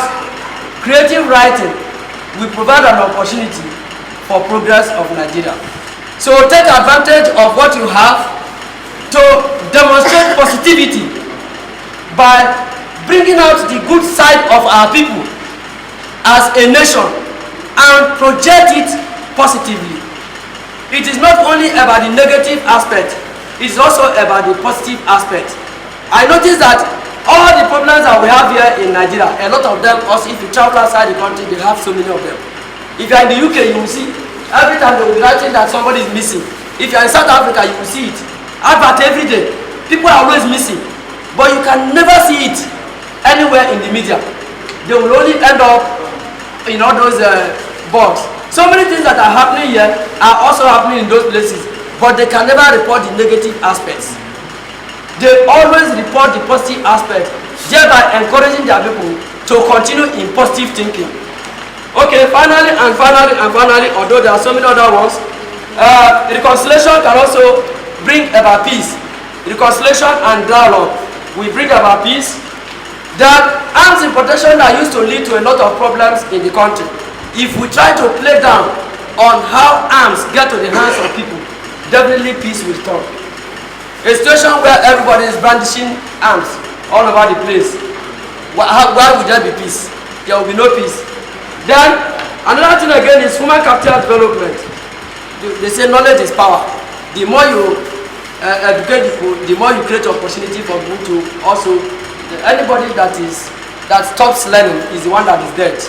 Speaker 4: creative writing will provide an opportunity for progress of Nigeria. So take advantage of what you have to demonstrate positivity by bringing out the good side of our people as a nation and project it positively. It is not only about the negative aspect, it is also about the positive aspect. I notice that all the problems that we have here in Nigeria, a lot of them, also if you travel outside the country, they have so many of them. If you are in the UK, you will see every time they will be writing that somebody is missing. If you are in South Africa, you will see it. Advert every day. People are always missing. But you can never see it anywhere in the media. They will only end up in all those boards. So many things that are happening here are also happening in those places. But they can never report the negative aspects. They always report the positive aspect, thereby encouraging their people to continue in positive thinking. Okay, finally, although there are so many other ones, reconciliation can also bring about peace. Reconciliation and dialogue will bring about peace. That arms importation that used to lead to a lot of problems in the country. If we try to play down on how arms get to the hands of people, definitely peace will come. A situation where everybody is brandishing arms all over the place. Why would there be peace? There will be no peace. Then, another thing again is human capital development. They say knowledge is power. The more you educate people, the more you create opportunity for people to also, anybody that stops learning is the one that is dead.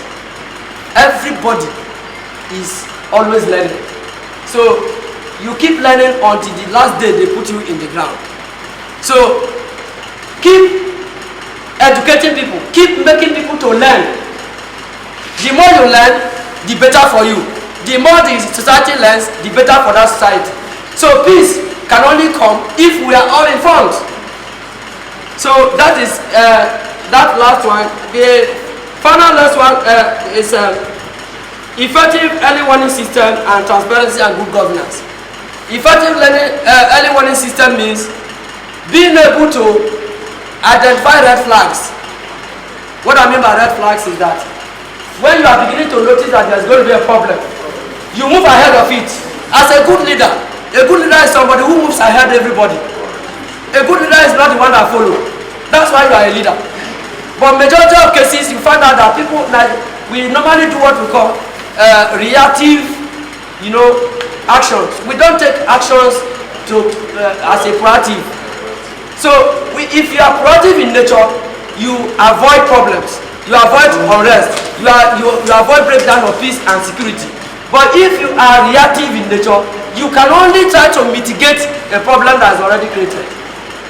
Speaker 4: Everybody is always learning. So, you keep learning until the last day they put you in the ground. So, keep educating people, keep making people to learn. The more you learn, the better for you. The more the society learns, the better for that society. So peace can only come if we are all informed. So that is that last one. The final last one is effective early warning system and transparency and good governance. Effective early warning system means being able to identify red flags. What I mean by red flags is that when you are beginning to notice that there is going to be a problem, you move ahead of it. As a good leader is somebody who moves ahead of everybody. A good leader is not the one that follows. That's why you are a leader. But majority of cases, you find out that people, like, we normally do what we call reactive, actions. We don't take actions as a proactive. So if you are proactive in nature, you avoid problems, you avoid unrest, you avoid breakdown of peace and security. But if you are reactive in nature, you can only try to mitigate a problem that is already created.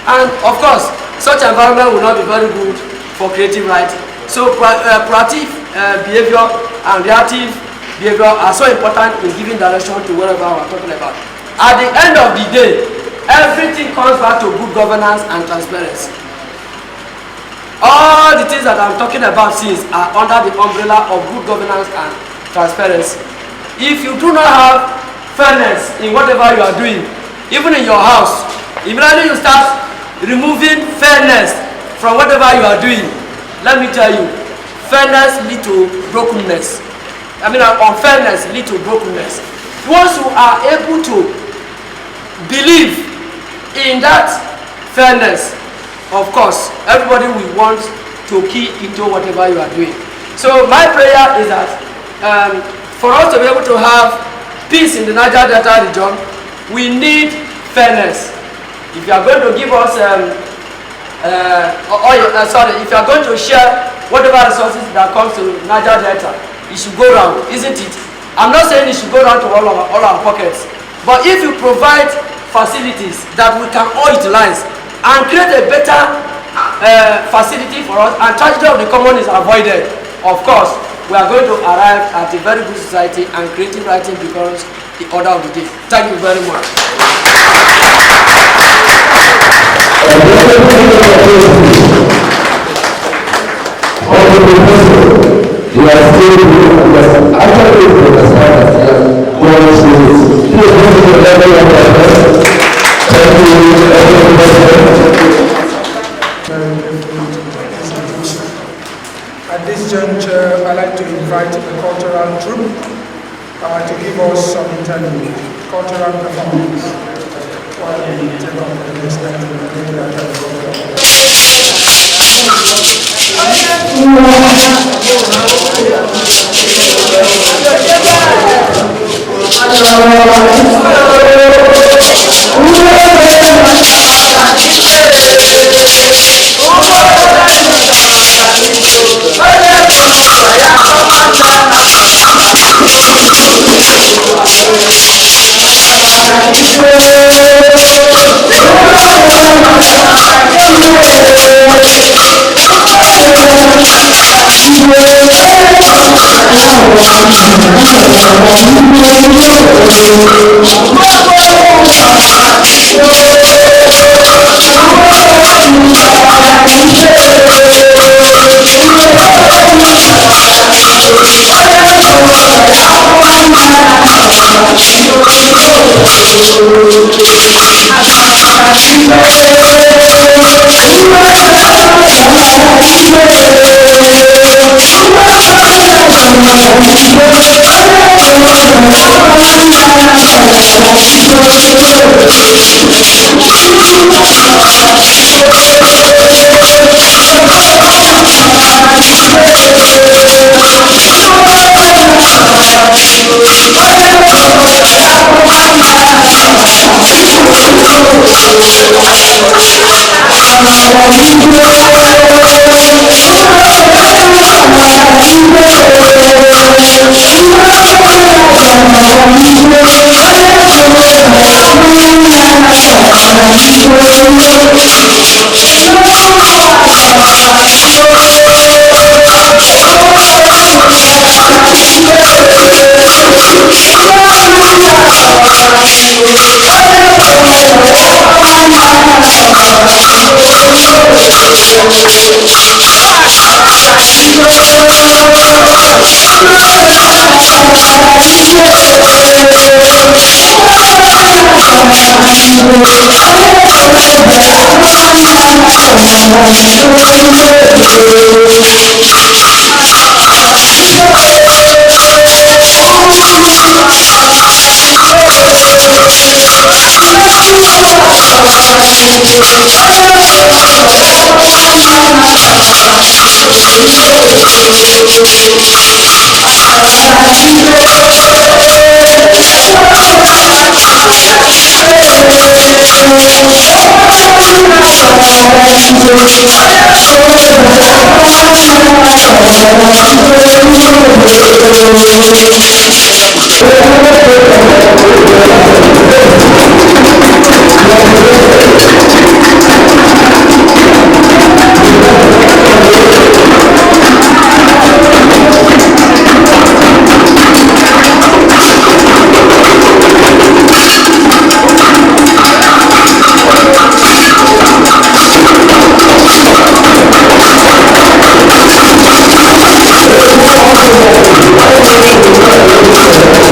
Speaker 4: And of course, such environment will not be very good for creative writing. So proactive behavior and reactive behavior are so important in giving direction to whatever we are talking about. At the end of the day, everything comes back to good governance and transparency. All the things that I'm talking about since are under the umbrella of good governance and transparency. If you do not have fairness in whatever you are doing, even in your house, immediately you start removing fairness from whatever you are doing, let me tell you, fairness leads to brokenness. Unfairness leads to brokenness. Once you are able to believe in that fairness, of course, everybody will want to key into whatever you are doing. So my prayer is that for us to be able to have peace in the Niger Delta region, we need fairness. If you are going to give us, if you are going to share whatever resources that comes to Niger Delta, it should go round, isn't it? I'm not saying it should go round to all our pockets, but if you provide facilities that we can all utilize and create a better facility for us, and tragedy of the common is avoided, of course, we are going to arrive at a very good society, and creative writing becomes the order of the day. Thank you very much.
Speaker 1: At this juncture, I'd like to invite the cultural troupe to give us some cultural performance while we take up the next step to
Speaker 2: Thank you.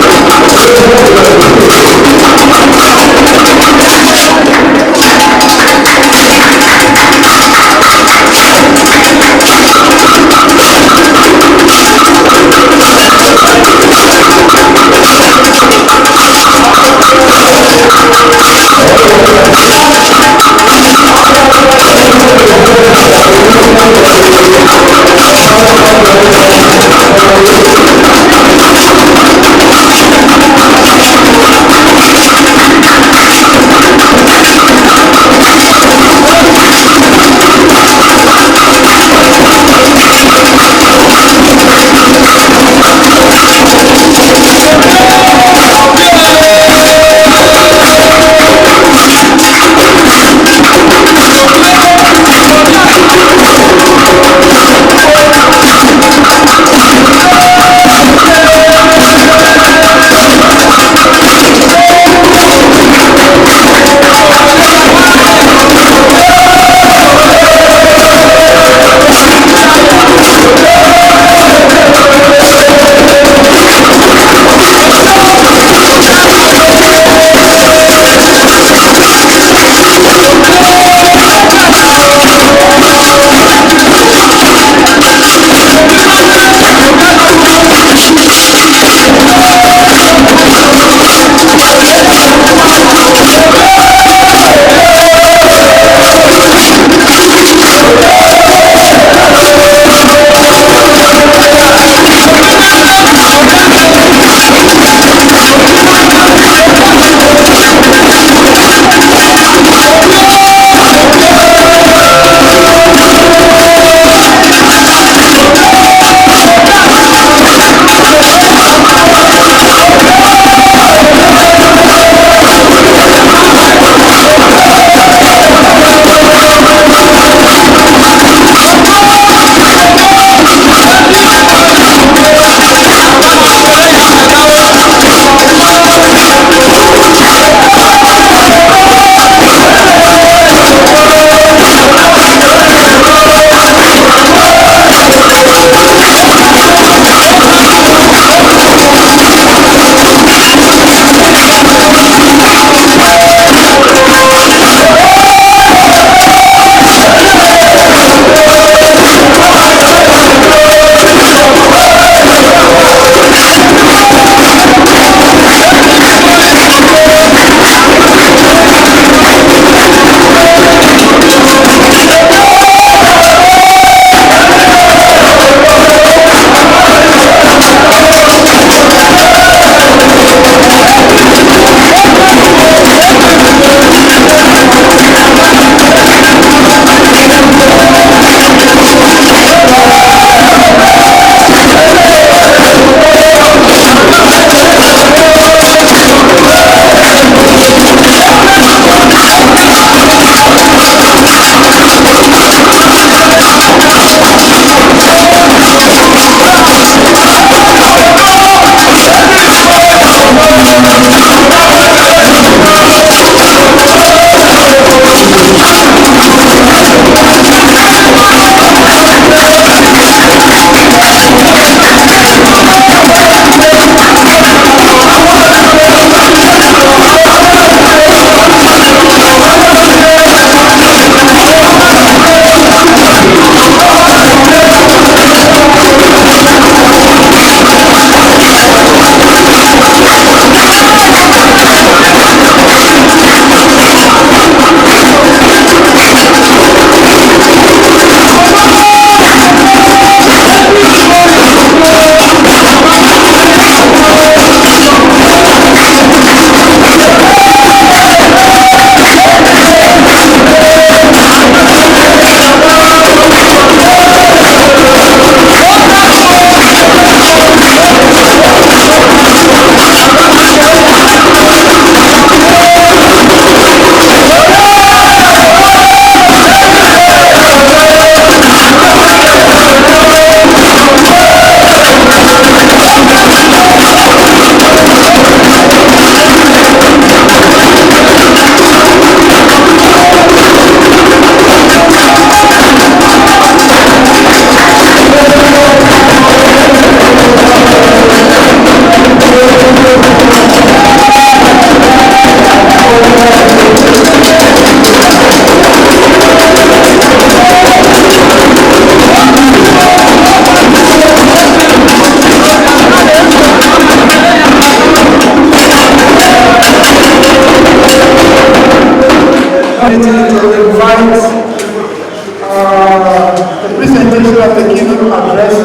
Speaker 1: presentation of the keynote address.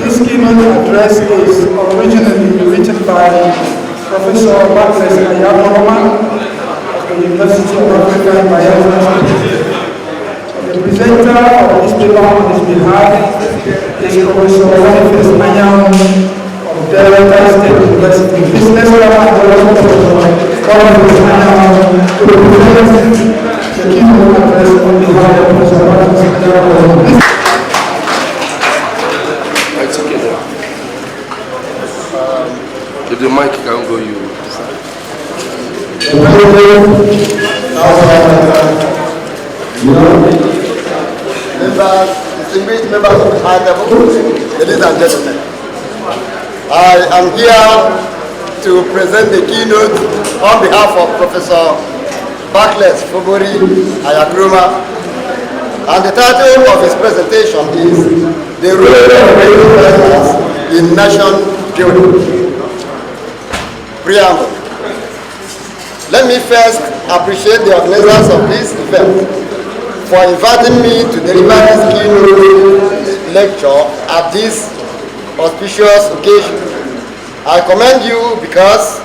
Speaker 1: This keynote address is originally written by Professor Barrister of the University of Africa in Miami. The presenter of this paper on his behalf is Professor Barrister of Delta State University. Please let's welcome Professor to present the keynote address on behalf of Professor Barrister.
Speaker 2: If the mic can go, you.
Speaker 7: Members, distinguished members of the high level, ladies and gentlemen, I am here to present the keynote on behalf of Professor Barclays Fobori Ayakruma, and the title of his presentation is The Role of Radio Presence in Nation Building. Preamble. Let me first appreciate the organizers of this event for inviting me to deliver this keynote lecture at this auspicious occasion. I commend you because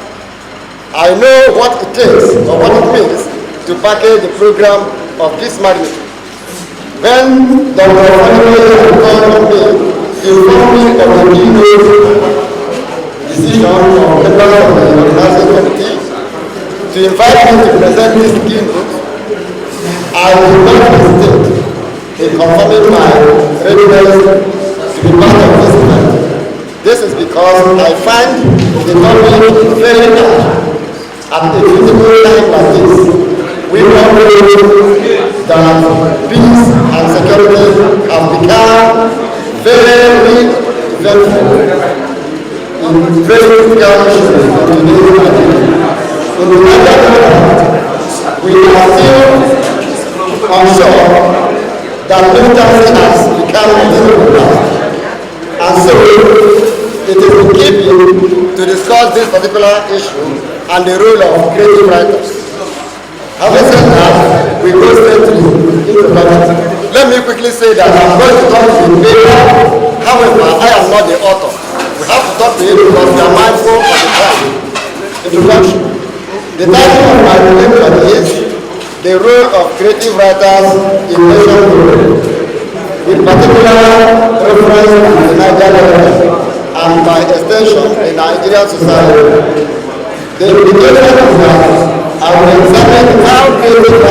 Speaker 7: I know what it takes or what it means to package the program of this magnitude. When Dr. Faniwe called on me to inform me of the keynote decision of members of the organizing committee to invite me to present this keynote, I will not hesitate in confirming my readiness to be part of this event. This is because I find the topic very hard at a critical time like this. We all know that peace and security have become very eventful in very critical issues of today's Nigeria. In the Nigeria, we are still unsure that militancy has become a thing of the past. And so, it is in keeping to discuss this particular issue and the role of creative writers. Having said that, we go straight to the introduction. Let me quickly say that I'm going to talk to the paper. However, I am not the author. We have to talk to him because we are mindful of the time. Introduction. The title of my lecture is The Role of Creative Writers in Nation Building, with particular reference to the Niger Delta and by extension the Nigerian society. The implication is that I will examine how creative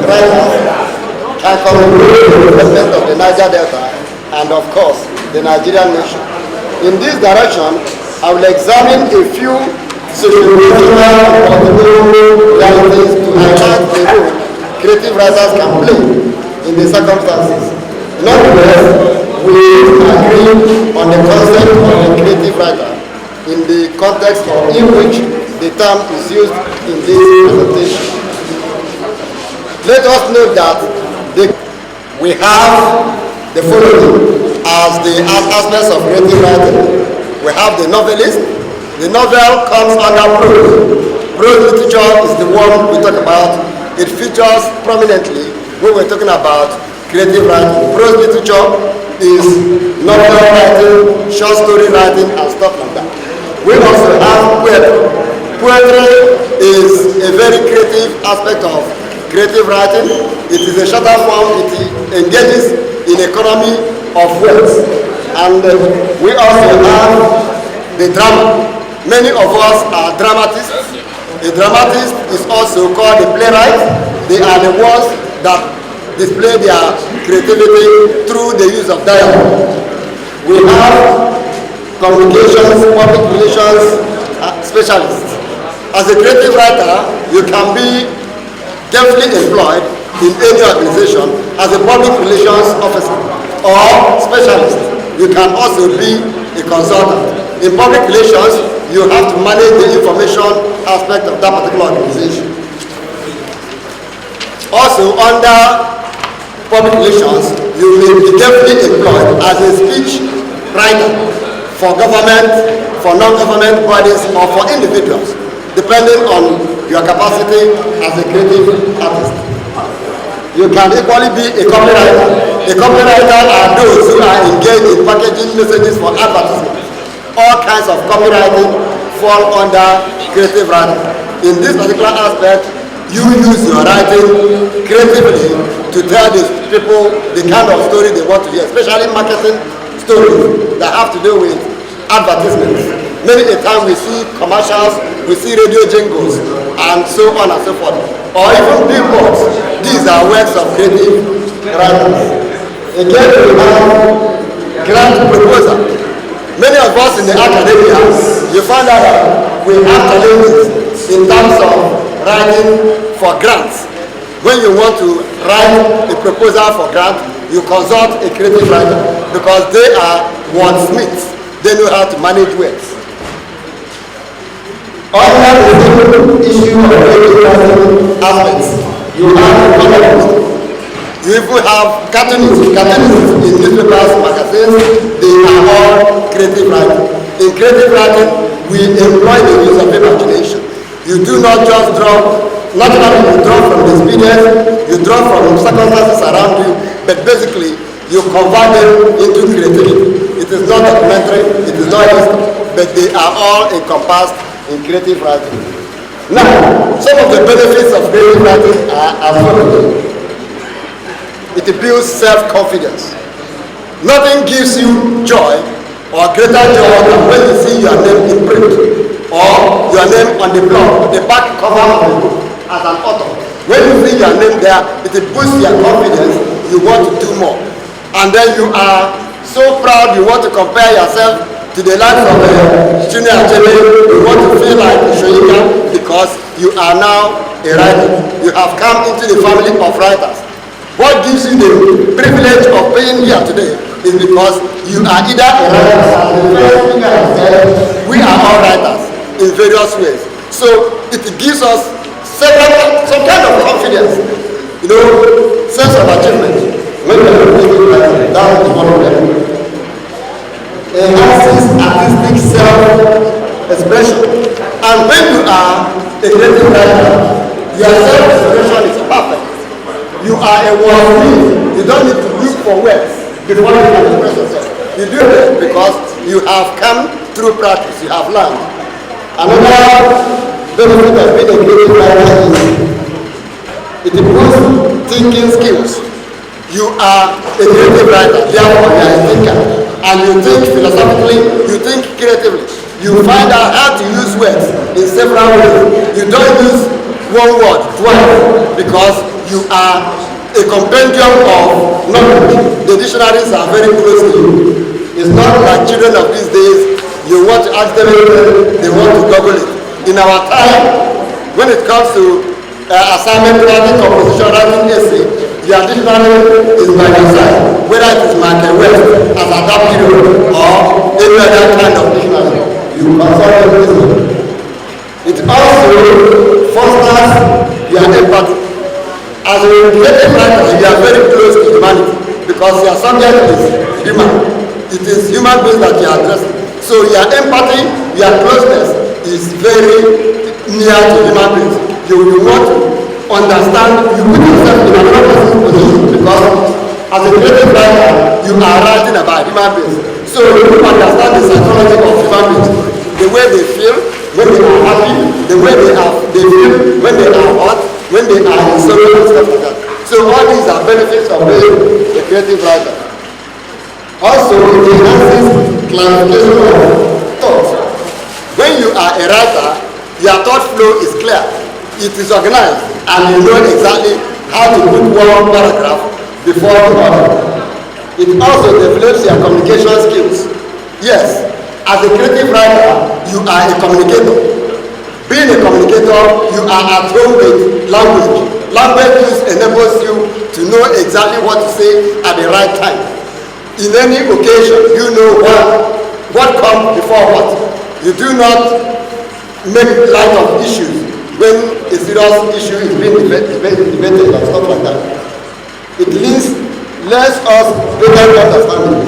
Speaker 7: writers can contribute to the development of the Niger Delta and of course the Nigerian nation. In this direction, I will examine a few socio-cultural and political realities to highlight the role creative writers can play in the circumstances. Nonetheless, we agree on the concept of a creative writer in the context in which the term is used in this presentation. Let us note that we have the following as the aspects of creative writing. We have the novelist. The novel comes under prose. Prose literature is the one we talk about. It features prominently when we're talking about creative writing. Prose literature is novel writing, short story writing, and stuff like that. We also have poetry. Poetry is a very creative aspect of creative writing. It is a shorter form. It engages in economy of words. And we also have the drama. Many of us are dramatists. A dramatist is also called a playwright. They are the ones that display their creativity through the use of dialogue. We have communications, public relations specialists. As a creative writer, you can be gainfully employed in any organization as a public relations officer or specialist. You can also be a consultant. In public relations, you have to manage the information aspect of that particular organization. Also, under public relations, you may be gainfully employed as a speech writer for government, for non-government bodies, or for individuals, depending on your capacity as a creative artist. You can equally be a copywriter. A copywriter are those who are engaged in packaging messages for advertisements. All kinds of copywriting fall under creative writing. In this particular aspect, you use your writing creatively to tell the people the kind of story they want to hear, especially marketing stories that have to do with advertisements. Many a time we see commercials, we see radio jingles, and so on and so forth. Or even billboards. These are works of creative writers. Again, we have grant proposal. Many of us in the academia, you find out that we have challenges in terms of writing for grants. When you want to write a proposal for grant, you consult a creative writer because they are wordsmiths. They know how to manage words. Under the issue of creative writing aspects, you have economists. You even have cartoonists in newspapers, magazines. They are all creative writing. In creative writing, we employ the use of imagination. You do not just draw, naturally you draw from the experience, you draw from circumstances around you, but basically you convert them into creativity. It is not documentary, it is not history, but they are all encompassed in creative writing. Now, some of the benefits of creative writing are as follows. It builds self-confidence. Nothing gives you joy or greater joy than when you see your name in print or your name on the blog, the back cover of the book as an author. When you see your name there, it boosts your confidence. You want to do more. And then you are so proud you want to compare yourself to the likes of Junior Ajele. You want to feel like Shoyinka because you are now a writer. You have come into the family of writers. What gives you the privilege of being here today is because you are either a writer, we are all writers in various ways. So it gives us some kind of confidence, sense of achievement. When we are thinking that is one of them. Enhances artistic self-expression. And when you are a creative writer, your self-expression is perfect. You are a wordsmith. You don't need to look for words before you can express yourself. You do it because you have come through practice. You have learned. Another benefit of being a creative writer is it improves thinking skills. You are a creative writer, therefore you are a thinker. And you think philosophically, you think creatively. You find out how to use words in several ways. You don't use one word twice because you are a compendium of knowledge. The dictionaries are very close to you. It's not like children of these days, you want to ask them anything, they want to Google it. In our time, when it comes to assignment writing, composition writing, essay, your dictionary is by your side. Whether it is Michael West as a that period or any other kind of dictionary, you consult it. It also fosters your empathy. As a creative writer, you are very close to humanity because your subject is human. It is human beings that you are addressing. So your empathy, your closeness is very near to human beings. You want to understand, you put yourself in another person's position because as a creative writer, you are writing about human beings. So you understand the psychology of human beings, the way they feel when they are happy, the way they feel when they are hot, when they are in sorrow and stuff like that. So all these are benefits of being a creative writer. Also, it enhances clarification of thoughts. When you are a writer, your thought flow is clear. It is organized and you know exactly how to put one paragraph before the other. It also develops your communication skills. Yes, as a creative writer, you are a communicator. Being a communicator, you are at home with language. Language use enables you to know exactly what to say at the right time. In any occasion, you know what comes before what. You do not make light of issues when a serious issue is being debated and stuff like that. It lets us better understanding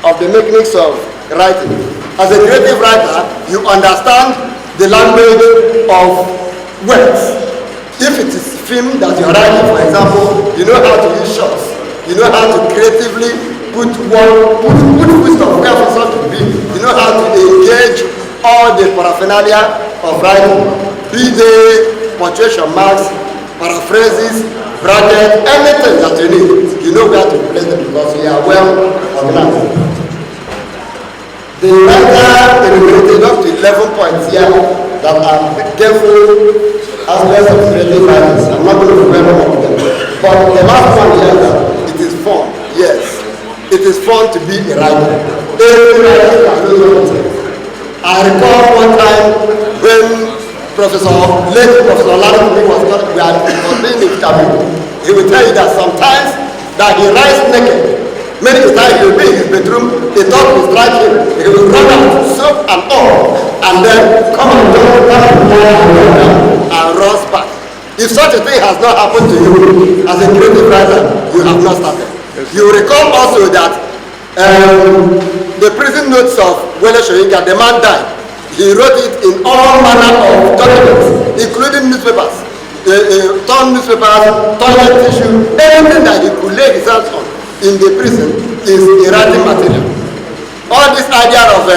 Speaker 7: of the mechanics of writing. As a creative writer, you understand the language of words. If it is film that you're writing, for example, you know how to use shots. You know how to creatively put full stop where for such to be. You know how to engage all the paraphernalia of writing, be they punctuation marks, paraphrases, brackets, anything that you need. You know where to place them because you are well organized. The writer enumerated up to 11 points here that are careful aspects of creative writings. I'm not going to remember all of them. But the last one here is that it is fun. Yes, it is fun to be a writer. Every writer can do something. I recall one time when late Professor Larry was being interviewed. He will tell you that sometimes that he writes naked. Many times he will be in his bedroom, the dog will strike him, he will run out, soap and all, and then come and jump down and runs back. If such a thing has not happened to you as a creative writer, you have not started. You recall also that the prison notes of Wele Soyinka, the man died. He wrote it in all manner of documents, including newspapers, torn newspapers, toilet tissue, anything that he could lay his hands on in the prison is a writing material. All this idea of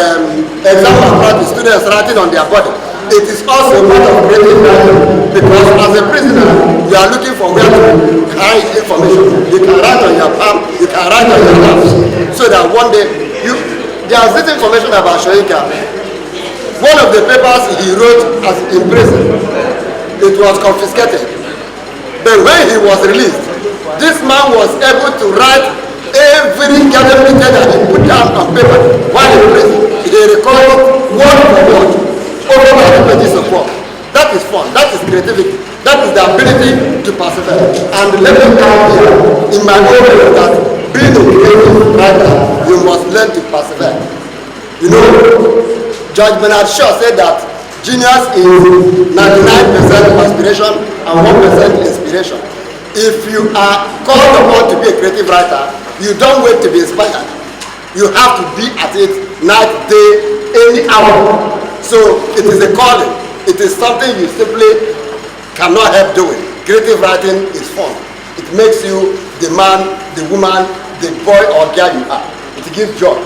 Speaker 7: exam malpractice, students writing on their body, it is also part of creative writing because as a prisoner, you are looking for where to hide information. You can write on your palm, you can write on your hands, so that one day there is this information about Soyinka. One of the papers he wrote as in prison, it was confiscated. But when he was released, this man was able to write every gathering that he put down on paper while in prison. He recorded word for word over 100 pages of work. That is fun. That is creativity. That is the ability to persevere. And let me down here in my own way that being a creative writer, you must learn to persevere. You know, Judge Bernard Shaw said that genius is 99% aspiration and 1% inspiration. If you are called upon to be a creative writer, you don't wait to be inspired. You have to be at it night, day, any hour. So it is a calling. It is something you simply cannot help doing. Creative writing is fun. It makes you the man, the woman, the boy or girl you are. It gives joy.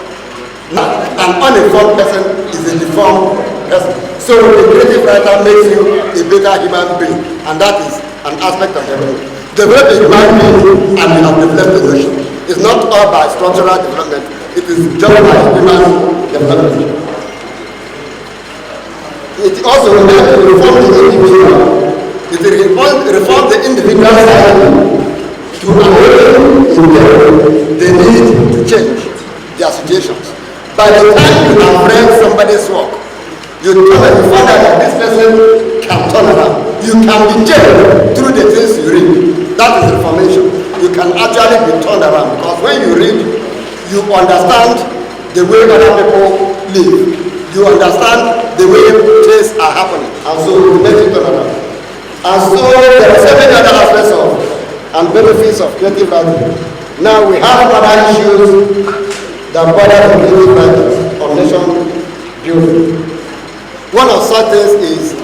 Speaker 7: Now, an uninformed person is a deformed person. So a creative writer makes you a better human being, and that is an aspect of development. Develop a human being and you have developed a nation. It's not all by structural development, it is just by human development. It also reforms the individual. It reforms the individual to awaken the need to change their situations. By the time you have read somebody's work, you find out that this person can turn around. You can be changed through the things you read. That is reformation. You can actually be turned around because when you read, you understand the way other people live. You understand the way things are happening, and so you make it turn around. And so there are so many other aspects of and benefits of creative writing. Now we have other issues that bother the creative writers of nation building. One of such things is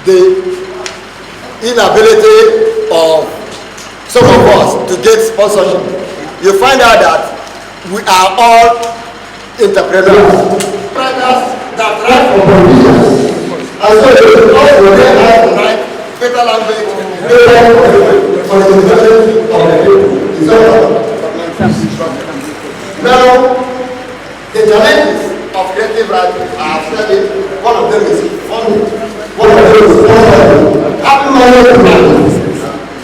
Speaker 7: the inability of some of us to get sponsorship. You find out that we are all entrepreneurs, writers that write for years. And so they also have to write better language, for the education of the people. Now, the challenges of creative writing, I have said it, one of them is funding. One of them is funding. Having money to practice.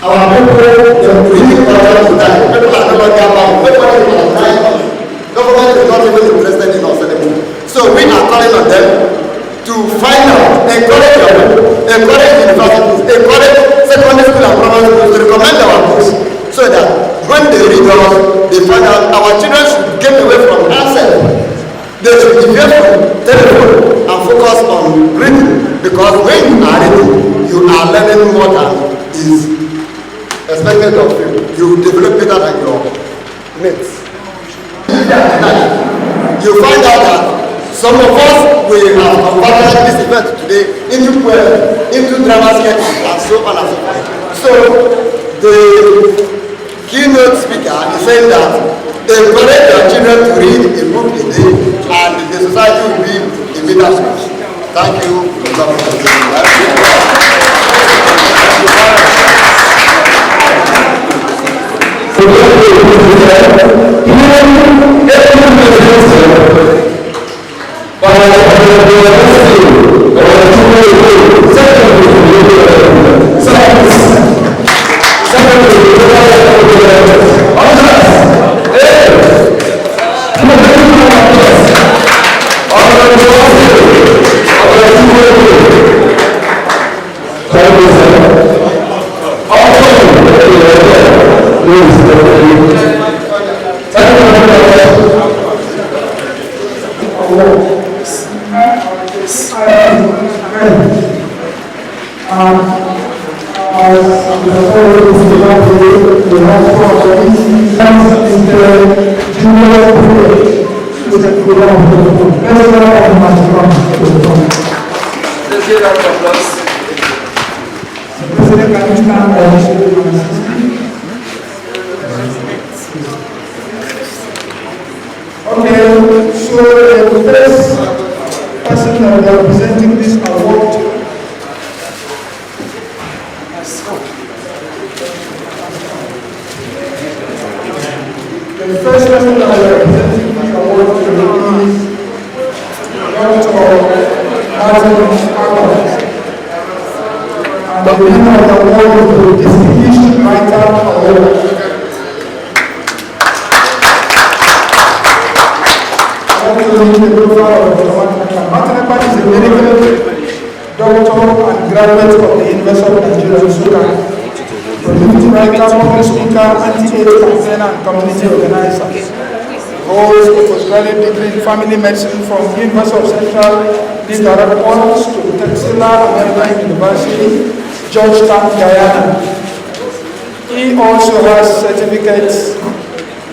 Speaker 7: Our people, they really want to die. People are no longer bound. Nobody is dying. Government is not even interested in us anymore. So we are calling on them to find out, encourage them, encourage universities, encourage secondary school and primary schools to recommend our books so that when they read us, they find out our children should get away from handset. They should deviate from telephone and focus on reading because when you are reading, you are learning more than is expected of you. You develop better than your mates. You find out that some of us will have converted this event today into drama sketches and so on and so forth. So the keynote speaker is saying that encourage your children to read a book a day and the society will be a better place. Thank you.
Speaker 1: Family medicine from University of Central Nicaragua Honors to Texas American University, Georgetown, Guyana. He also has certificates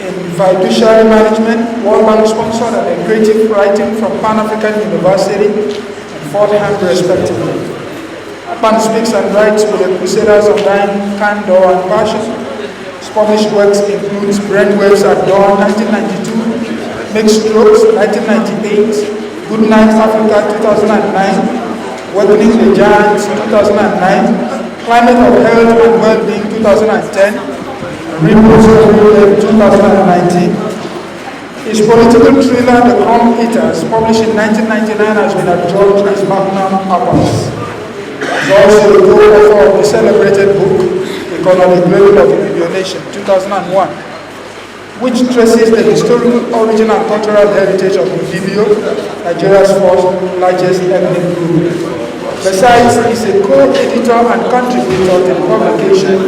Speaker 1: in fiduciary management, World Bank sponsored, and in creative writing from Pan African University and Fordham, respectively. Pan speaks and writes with the Crusaders of Dying Candor and Passion. His published works include Brainwaves at Dawn, 1992. Mixed Strokes, 1998, Good Night Africa, 2009, Awakening the Giants, 2009, Climate of Health and Well-Being, 2010, Ripples of Real 2019. His political thriller, The Crumb Eaters, published in 1999, has been adjudged as magnum opus. He is also the co-author of the celebrated book, Economic Grade of the Nation, 2001. Which traces the historical origin and cultural heritage of Ibibio, Nigeria's fourth largest ethnic group. Besides, he is a co-editor and contributor to the publication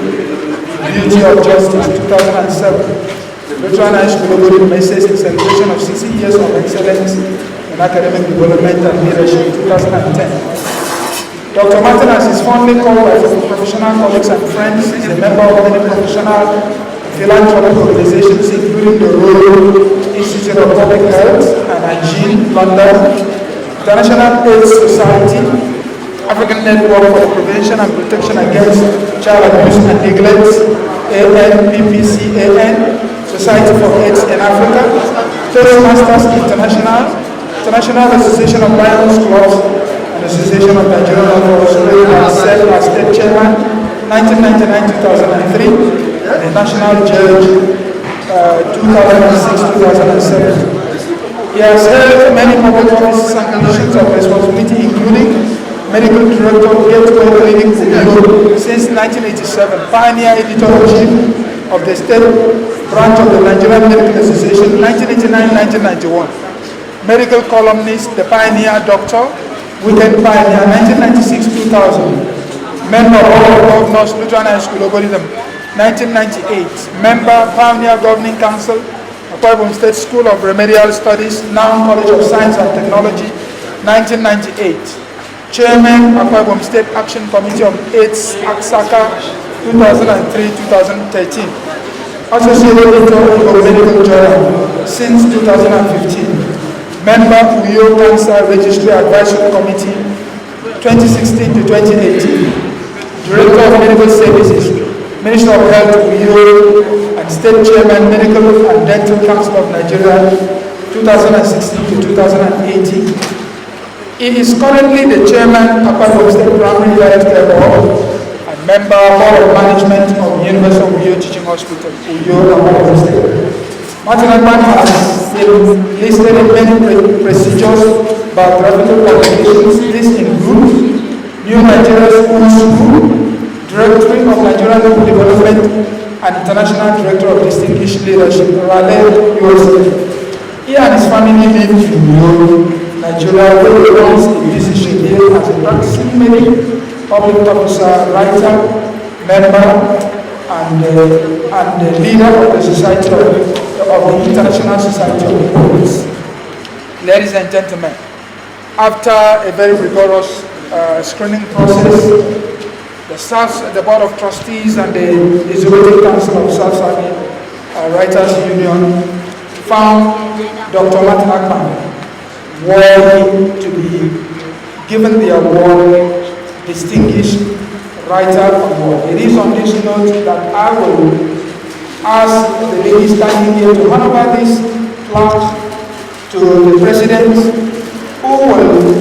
Speaker 1: Beauty of Justice, 2007. Patronized globally messes the celebration of 60 years of excellence in academic development and leadership, 2010. Dr. Martin, as is fondly called by professional colleagues and friends, is a member of many professional philanthropic organizations including the Royal Institute of Public Health and Hygiene, London, International AIDS Society, African Network for the Prevention and Protection Against Child Abuse and Neglect, ANPPCAN, Society for AIDS in Africa, Toastmasters International, International Association of Lions Clubs, and Association of Nigerian Authors, and served as state chairman 1999-2003. The National Judge 2006-2007. He has held many public offices and positions of responsibility, including Medical Director, Gateway Clinic, Okwuelum, since 1987, Pioneer Editor-in-Chief of the State Branch of the Nigerian Medical Association, 1989-1991. Medical columnist, the Pioneer Doctor, Weekend Pioneer, 1996-2000. Member of All Governors, Lutheran High School, Okwuelum, 1998, member, Pioneer Governing Council, Akwa Ibom State School of Remedial Studies, now College of Science and Technology, 1998, chairman, Akwa Ibom State Action Committee of AIDS, AXACA, 2003-2013, associate editor of Medical Journal since 2015, member, Uyo Cancer Registry Advisory Committee, 2016 to 2018,
Speaker 8: Director of Medical Services, Minister of Health, Uyo, and State Chairman, Medical and Dental Council of Nigeria, 2016 to 2018. He is currently the Chairman, Okwa State Primary Healthcare Board, and member Board of Management of University of Uyo Teaching Hospital, Uyo, Okwa State. Martin Akpan has listed in many prestigious biographical publications. This includes New Nigeria School, Directory of Nigerian Development, and International Director of Distinguished Leadership, Raleigh, USA. He and his family live in Uyo, Nigeria, where he runs a busy schedule as a practicing medic, public officer, writer, member, and the leader of the Society of the International Society of Poets. Ladies and gentlemen, after a very rigorous screening process, the Board of Trustees and the Executive Council of South Sami Writers Union found Dr. Martin Akpan worthy to be given the award Distinguished Writer Award. It is on this note that I will ask the lady standing here to hand over this plaque to the President, who will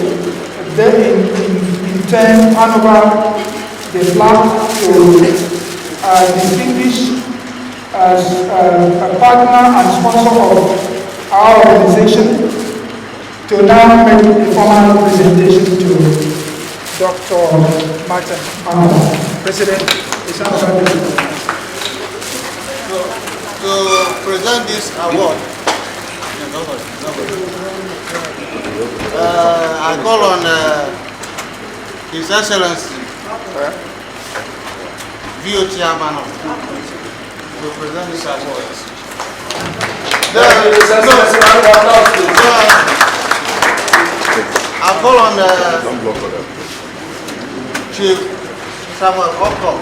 Speaker 8: then in turn hand over the plaque to distinguished as a partner and sponsor of our organization, to now make a formal presentation to Dr. Martin Akpan. President, it's
Speaker 5: to present this award, I call on His Excellency VO Chairman to present this award. I call on Chief Samuel Okwa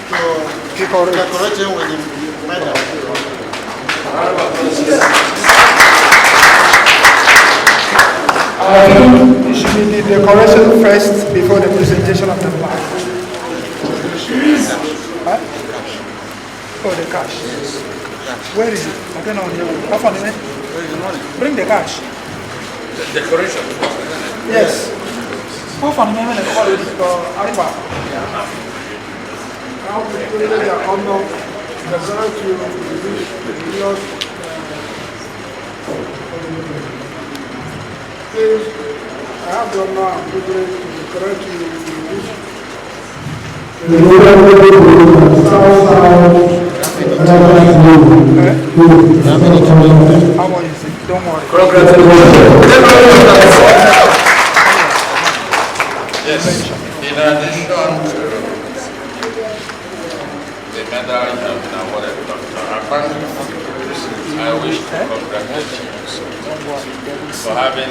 Speaker 5: to decorate him with the medal.
Speaker 8: It should be the decoration first before the presentation of the plaque. Huh? Oh, the cash. Where is it? I don't know. How far is it? Bring the cash.
Speaker 9: The decoration.
Speaker 8: Yes. How far is it?
Speaker 1: How to the honor the gratitude of the Lord. Please, I have the honor and privilege to declare to you
Speaker 8: How much is it? Don't worry.
Speaker 9: Congratulations. Yes. In addition to the medal you have been awarded, Dr. Akpan, I wish to congratulate you for having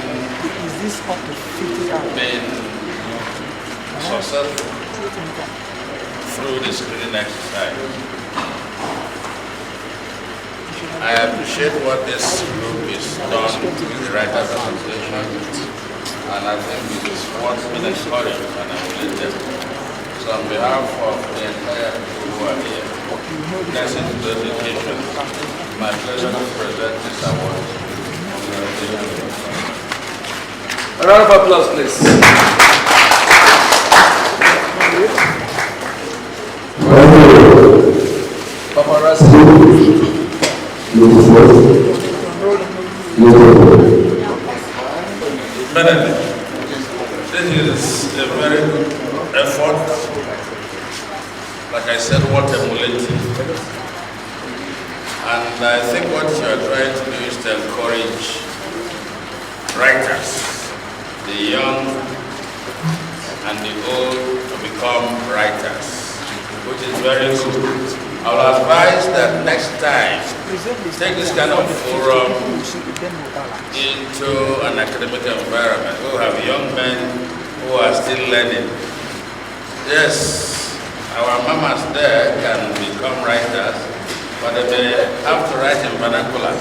Speaker 9: been successful through the screening exercise. I appreciate what this group is done with the Writers Association, and I think it is what's been encouraged and emulated. So on behalf of the entire people who are here, blessing to those occasions, my pleasure to present this award.
Speaker 6: A round of applause, please. Paparazzi.
Speaker 9: This is a very good effort. Like I said, what emulating. And I think what you are trying to do is to encourage writers, the young and the old, to become writers, which is very good. I will advise that next time, take this kind of forum into an academic environment. We'll have young men who are still learning. Yes, our mamas there can become writers, but they may have to write in vernacular.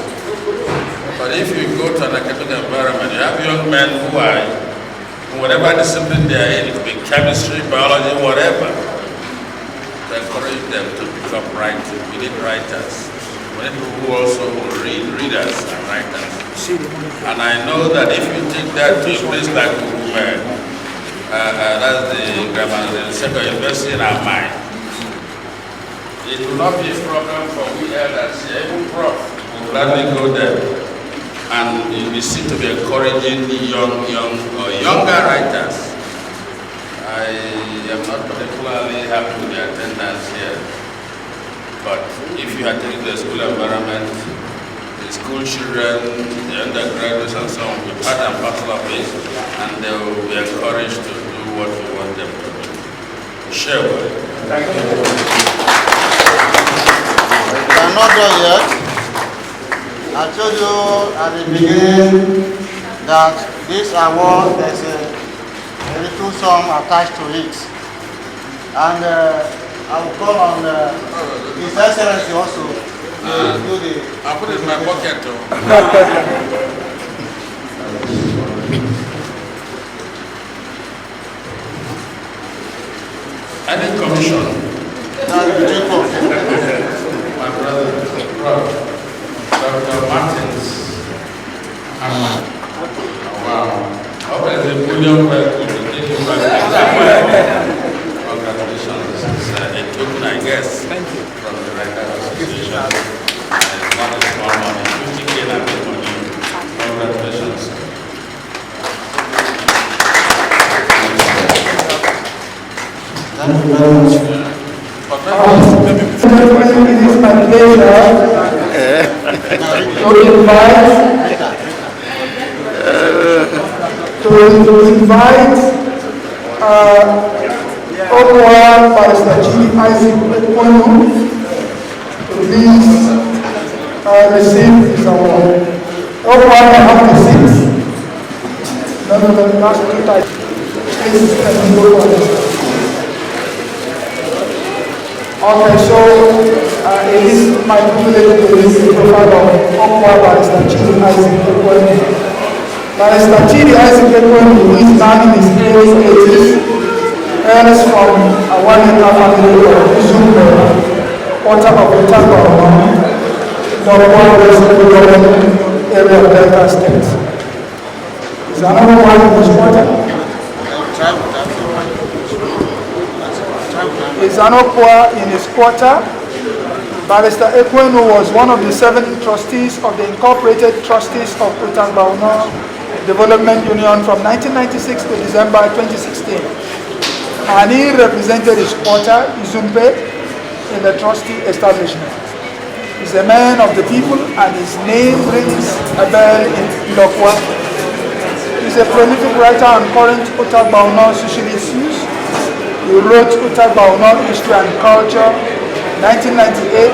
Speaker 9: But if you go to an academic environment, you have young men who are whatever discipline they are in, it could be chemistry, biology, whatever, to encourage them to become writers. We need writers. We need people who also will read, readers and writers. And I know that if you take that to a place like OGUME, that's the grammar, the second university in our mind, it will not be a problem for we elders here. Even Prof will gladly go there. And we seem to be encouraging younger writers. I am not particularly happy with the attendance here, but if you are taking the school environment, the school children, the undergraduates and so on, will be part and parcel of it, and they will be encouraged to do what we want them to do. Sure.
Speaker 5: Thank you. We are not done yet. I told you at the beginning that this award, there's a little song attached to it. And I will call on His Excellency also to do the...
Speaker 9: I'll put it in my pocket too. Any commission? My brother, Dr. Martins. Wow. How is the bullion vehicle to take you back? Congratulations. It's a token, I guess. Thank you. From the Writers Association. It's not a small money. 50K and big money. Congratulations.
Speaker 5: Thank you very much.
Speaker 8: It is my pleasure to invite Okwa Barrister Okwuelum to please receive his award. Okwa, I have the seats. No, that's too tight. Please, okay, so it is my privilege to release the profile of Okwa Barrister Okwuelum. Barrister Okwuelum, who is now in his early 80s, hails from a one-acre family of OGUME, quarter of the town NDOKWA West area of Delta State. Is another one in his quarter? Is Okwa in his quarter? Barrister Okwuelum was one of the 7 trustees of the Incorporated Trustees of Okwuelum Development Union from 1996 to December 2016. And he represented his quarter, Izumpe, in the trustee establishment. He's a man of the people and his name rings a bell in NDOKWA. He's a prolific writer on current Okwuelum social issues. He wrote Okwuelum History and Culture, 1998,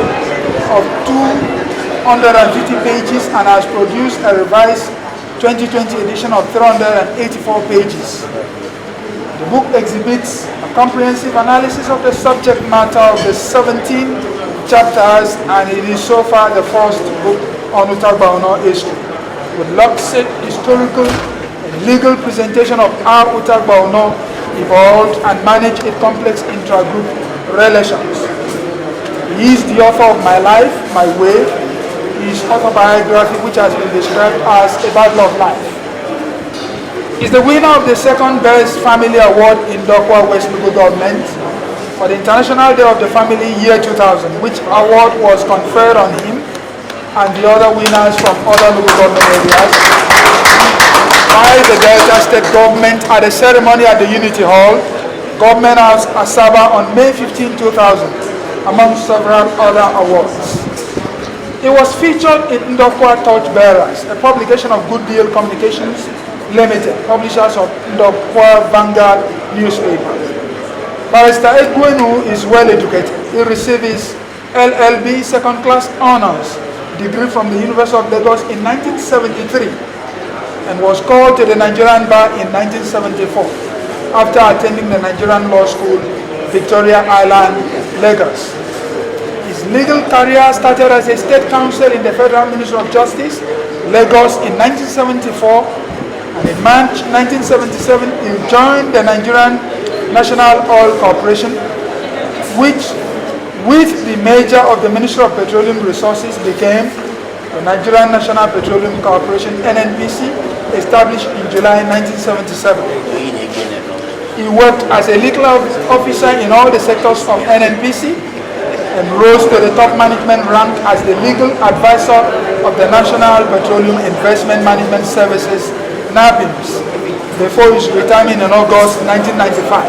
Speaker 8: of 250 pages and has produced a revised 2020 edition of 384 pages. The book exhibits a comprehensive analysis of the subject matter of the 17 chapters, and it is so far the first book on Okwuelum history, with lucid historical and legal presentation of how Okwuelum evolved and managed its complex intra-group relations. He is the author of My Life, My Way, his autobiography, which has been described as a battle of life. He is the winner of the 2nd Best Family Award in NDOKWA West Local Government for the International Day of the Family year 2000, which award was conferred on him and the other winners from other local government areas by the Delta State Government at a ceremony at the Unity Hall, Government House, Asaba on May 15, 2000, among several other awards. It was featured in NDOKWA Torchbearers, a publication of Good Deal Communications Limited, publishers of NDOKWA Vanguard newspaper. Barrister Okwuelum is well educated. He received his LLB 2nd class honors degree from the University of Lagos in 1973 and was called to the Nigerian bar in 1974 after attending the Nigerian Law School, Victoria Island, Lagos. His legal career started as a state counsel in the Federal Ministry of Justice, Lagos in 1974, And in March 1977, he joined the Nigerian National Oil Corporation, which, with the merger of the Ministry of Petroleum Resources, became the Nigerian National Petroleum Corporation, NNPC, established in July 1977. He worked as a legal officer in all the sectors of NNPC and rose to the top management rank as the legal advisor of the National Petroleum Investment Management Services, NAPIMS, before his retirement in August 1995.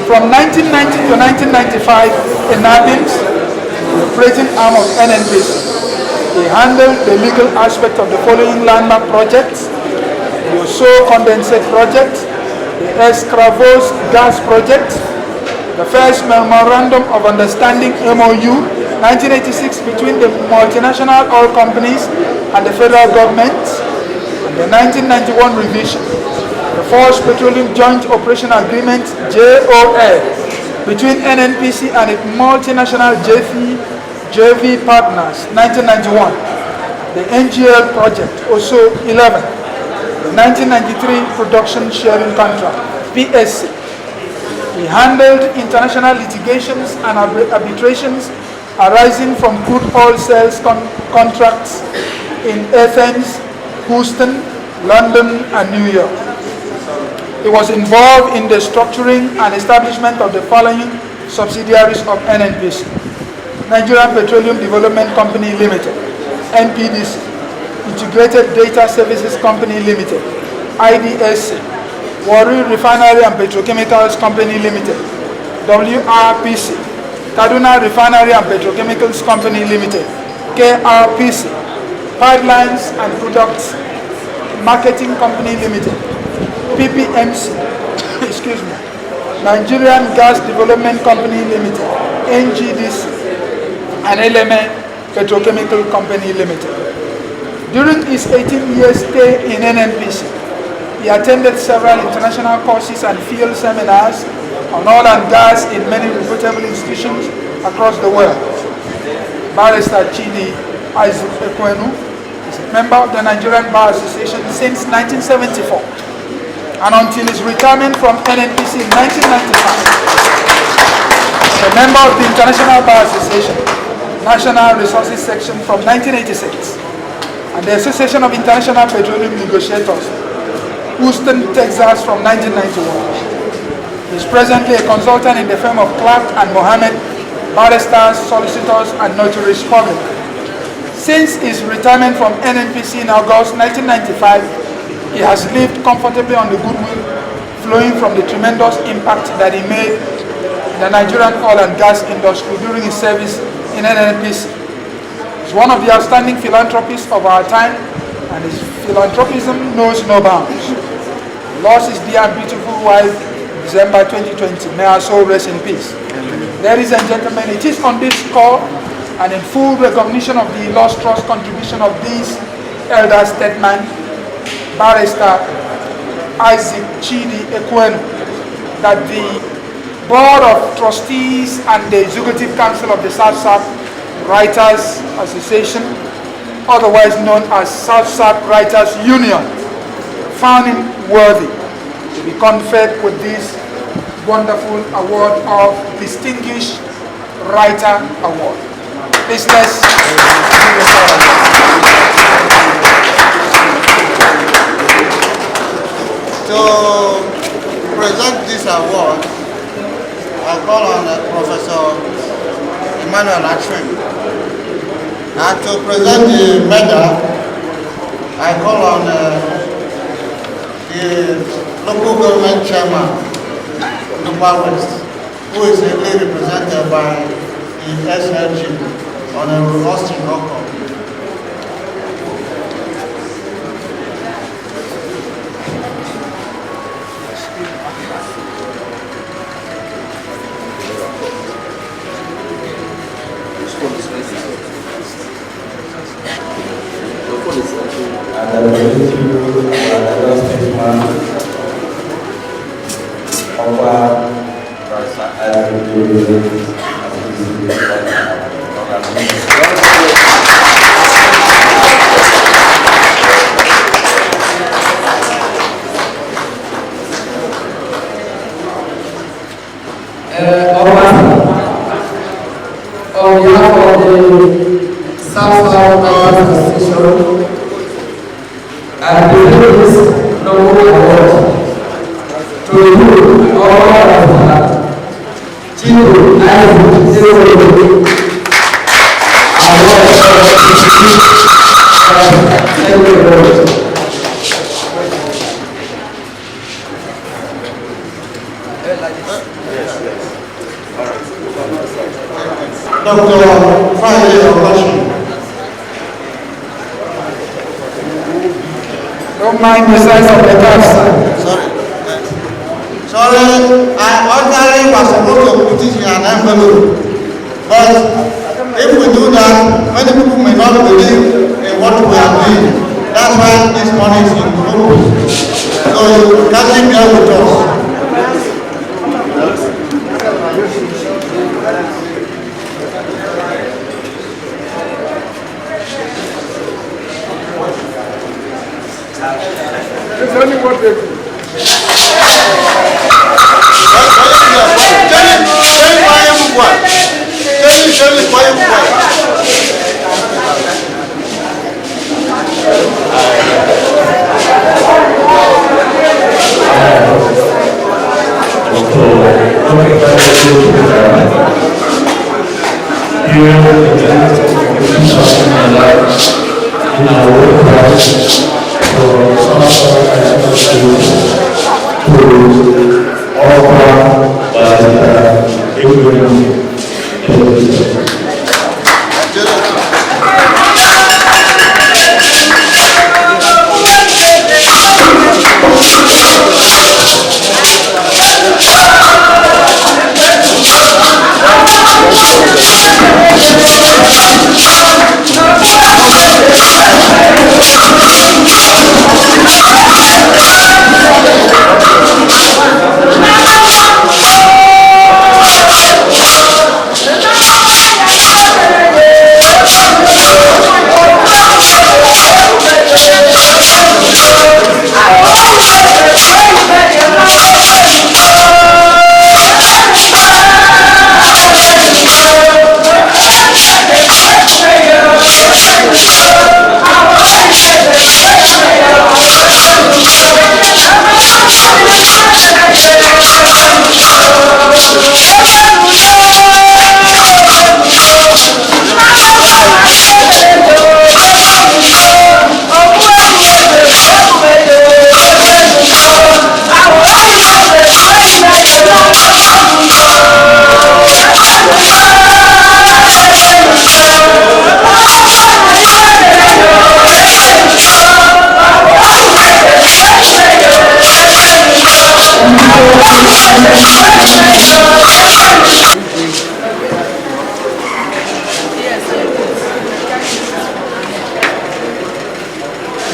Speaker 8: From 1990 to 1995, in NAPIMS, the operating arm of NNPC, he handled the legal aspect of the following landmark projects: the Oso Condensate Project, the Escravos Gas Project, the first Memorandum of Understanding MOU 1986 between the multinational oil companies and the federal government, and the 1991 revision, the Force Petroleum Joint Operation Agreement JOA between NNPC and its multinational JV partners, 1991, the NGL project, also 11, the 1993 production sharing contract, PSC. He handled international litigations and arbitrations arising from crude oil sales contracts in Athens, Houston, London, and New York. He was involved in the structuring and establishment of the following subsidiaries of NNPC: Nigerian Petroleum Development Company Limited, NPDC, Integrated Data Services Company Limited, IDSC, Warri Refinery and Petrochemicals Company Limited, WRPC, Kaduna Refinery and Petrochemicals Company Limited, KRPC, Pipelines and Products Marketing Company Limited, PPMC, excuse me, Nigerian Gas Development Company Limited, NGDC, and LMA Petrochemical Company Limited. During his 18-year stay in NNPC, he attended several international courses and field seminars on oil and gas in many reputable institutions across the world. Barrister Chidi Isaac Okwuelum is a member of the Nigerian Bar Association since 1974, and until his retirement from NNPC in 1995, a member of the International Bar Association, National Resources Section from 1986, and the Association of International Petroleum Negotiators, Houston, Texas from 1991. He is presently a consultant in the firm of Clark and Mohammed, barristers, solicitors, and notaries public. Since his retirement from NNPC in August 1995, he has lived comfortably on the goodwill flowing from the tremendous impact that he made in the Nigerian oil and gas industry during his service in NNPC. He's one of the outstanding philanthropists of our time, and his philanthropism knows no bounds. He lost his dear and beautiful wife in December 2020. May our soul rest in peace. Ladies and gentlemen, it is on this call and in full recognition of the illustrious contribution of these elder statesmen, Barrister Isaac Chidi Okwuelum, that the Board of Trustees and the Executive Council of the South-South Writers Association, otherwise known as South-South Writers Union, found him worthy to be conferred with this wonderful award of Distinguished Writer Award. Please let's
Speaker 5: to present this award, I call on Professor Emmanuel Achwin. And to present the medal, I call on the local government chairman, Okwa West, who is ably represented by the SLG on a Austin Okwa.
Speaker 2: And I present to you our statesman, Okwa, National Award Association, and the this noble award to you, all of us, Chico, and Zero,
Speaker 5: Dr. Friday, your question.
Speaker 8: Don't mind the size of the cups.
Speaker 5: Sorry, I ordinarily was supposed to put it in an envelope, but if we do that, many people may not believe in what we are doing. That's why this money is in group. So you can be there with us.
Speaker 10: It's only what they do.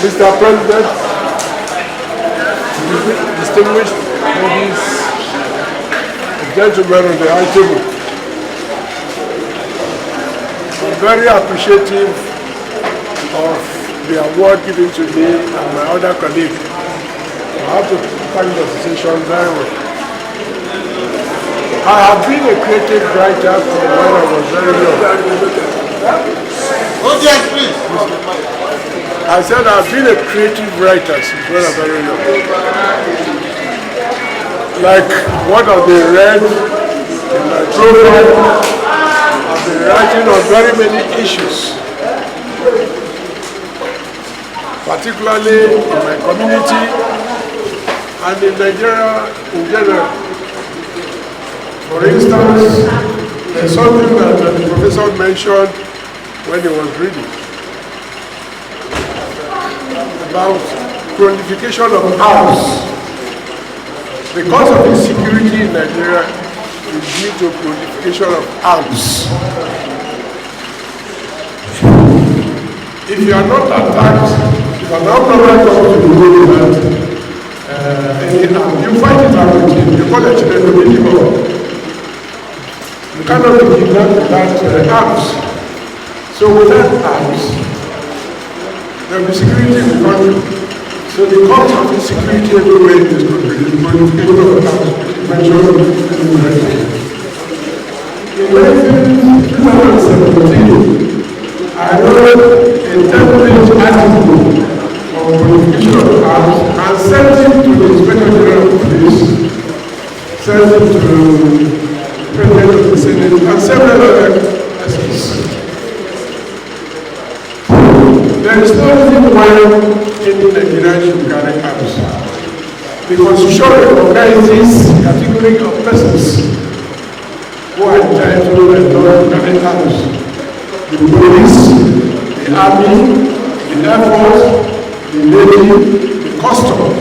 Speaker 10: Mr. President, distinguished ladies and gentlemen on the high table, I'm very appreciative of the award given to me and my other colleague. I have to thank the association very well. I have been a creative writer from when I was very young.
Speaker 5: Oh, yes, please.
Speaker 10: I said I've been a creative writer since when I'm very young. Like what I've been read in my profile, I've been writing on very many issues, particularly in my community and in Nigeria in general. For instance, there's something that the professor mentioned when he was reading about proliferation of arms. Because of insecurity in Nigeria, is due to proliferation of arms. If you are not attacked, if an armed robber comes to the road and you fight it out with him, you call the children to be developed. You cannot be kidnapped without arms. So without arms, there will be security in the country. So the cause of insecurity everywhere in this country is proliferation of arms. In 2017, I I wrote a 10-page article on prohibition of arms and sent it to the Inspector General of Police, sent it to the President of the Senate, and several other persons. There is no reason why any Nigerian should carry arms. The Constitution recognizes category of persons who are entitled and not to carry arms. The police, the army, the air force, the navy, the customs.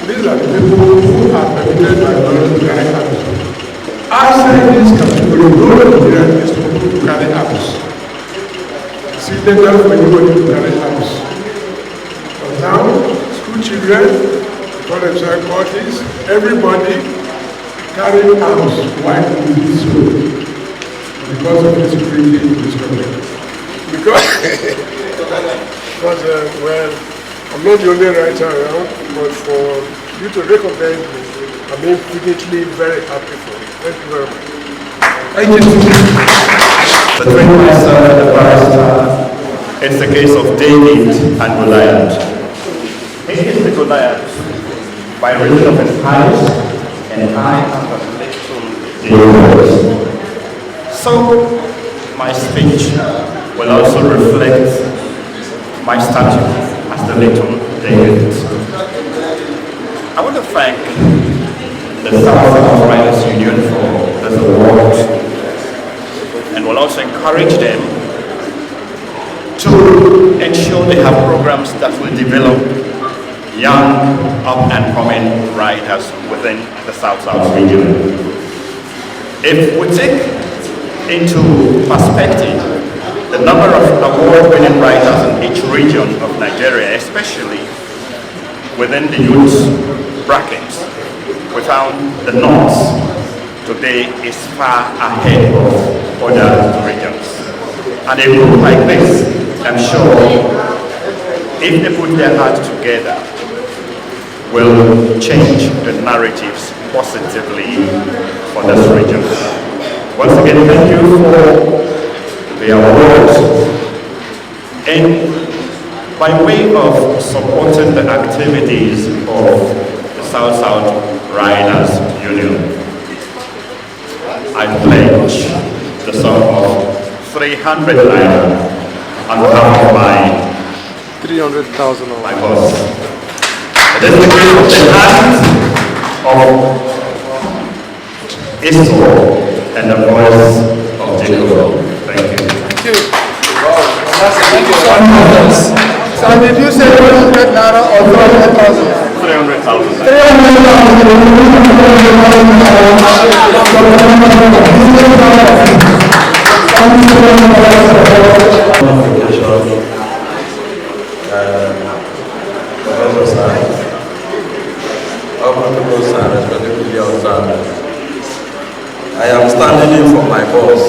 Speaker 10: These are the people who are permitted by law to carry arms. Outside this category, no Nigerian is supposed to carry arms. It's illegal for anybody to carry arms. But now, school children, call themselves parties, everybody carrying arms. Why do we do so? Because of the security in this country. Because well, I'm not the only writer around, but for you to recognize me, I'm infinitely very happy for it. Thank you very much.
Speaker 11: Thank you. Between myself and the barrister, it's the case of David and Goliath. He is the Goliath by reason of his height, and I am the little David. So, my speech will also reflect my stature as the little David. I want to thank the South Writers Union for this award, and will also encourage them to ensure they have programs that will develop young, up-and-coming writers within the South-South region. If we take into perspective the number of award-winning writers in each region of Nigeria, especially within the youth brackets, we found the North today is far ahead of other regions. And a group like this, I'm sure, if they put their hearts together, will change the narratives positively for this region. Once again, thank you for the award. And by way of supporting the activities of the South-South Riders Union, I pledge the sum of 300 naira on behalf of my
Speaker 10: 300,000
Speaker 11: my boss. It is the gift of the hand of Esau and the voice of Jacob. Thank you.
Speaker 8: Thank you. Thank you so much. So did you say 100 naira or 300,000?
Speaker 11: 300,000.
Speaker 12: I am standing in for my boss,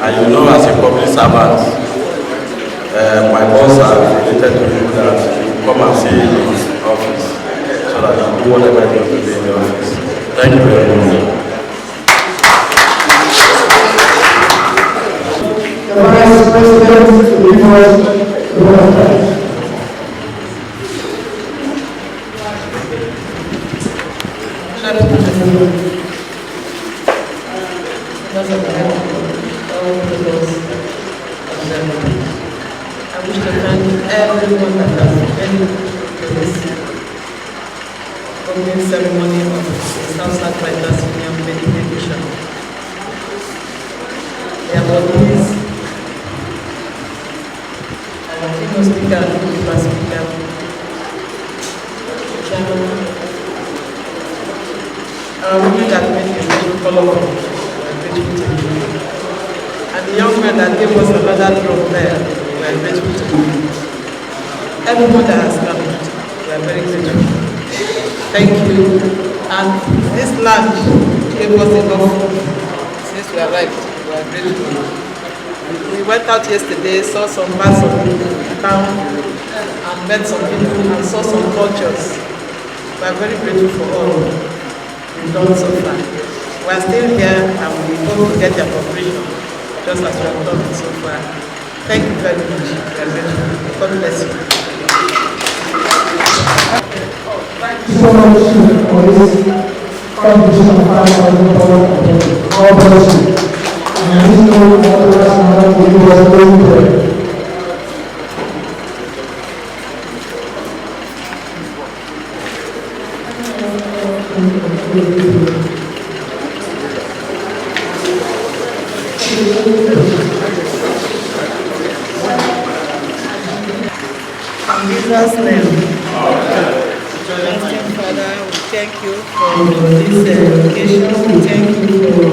Speaker 12: and you know, as a public servant, my boss has related to you that you come and see his office so that you do whatever you have to do in the office. Thank you very much.
Speaker 1: The Vice President to the
Speaker 13: I wish to thank everyone that has been to this opening ceremony of the South-South Writers Union dedication. The awardees, our keynote speaker and paper speaker, the chairman, our women that made the name colorful, we're grateful to you. And the young men that gave us another drum there, we're grateful to you. Everyone that has come, we're very grateful. Thank you. And this land gave us enough food since we arrived. We're grateful. We went out yesterday, saw some parts of the town, and met some people and saw some cultures. We're very grateful for all we've done so far. We're still here and we hope to get your cooperation, just as we have done so far. Thank you very much. God bless you.
Speaker 1: Thank you so much for this contribution of $5,000. God bless you. And this is all the rest of the prayer.
Speaker 13: In Jesus' name. Everlasting Father, we thank you for this occasion. We thank you for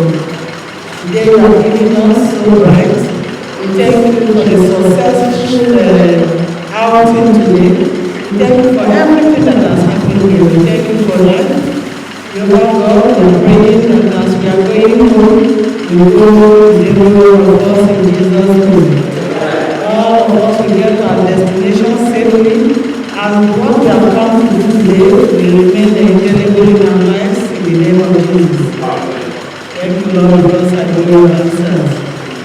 Speaker 13: the day you have given us so bright. We thank you for the successful outing today. We thank you for everything that has happened here. We thank you for life. Your God, we pray that as we are going home, we go deliver of us in Jesus' name. All of us will get to our destination safely, and what we have come to do today will remain indelible in our lives in the name of Jesus. Thank you, Lord, because I know your answers.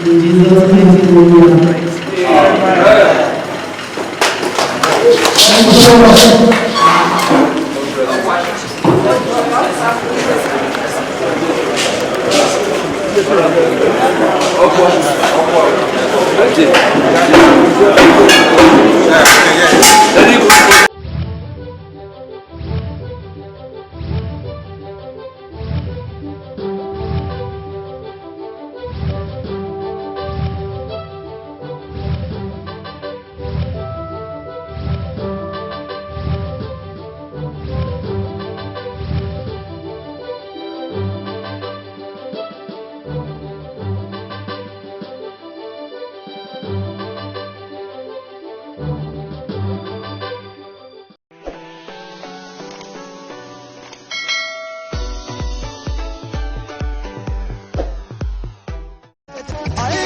Speaker 13: In Jesus' mighty name we are praying.
Speaker 1: Thank you so much.
Speaker 6: Okwa.
Speaker 14: I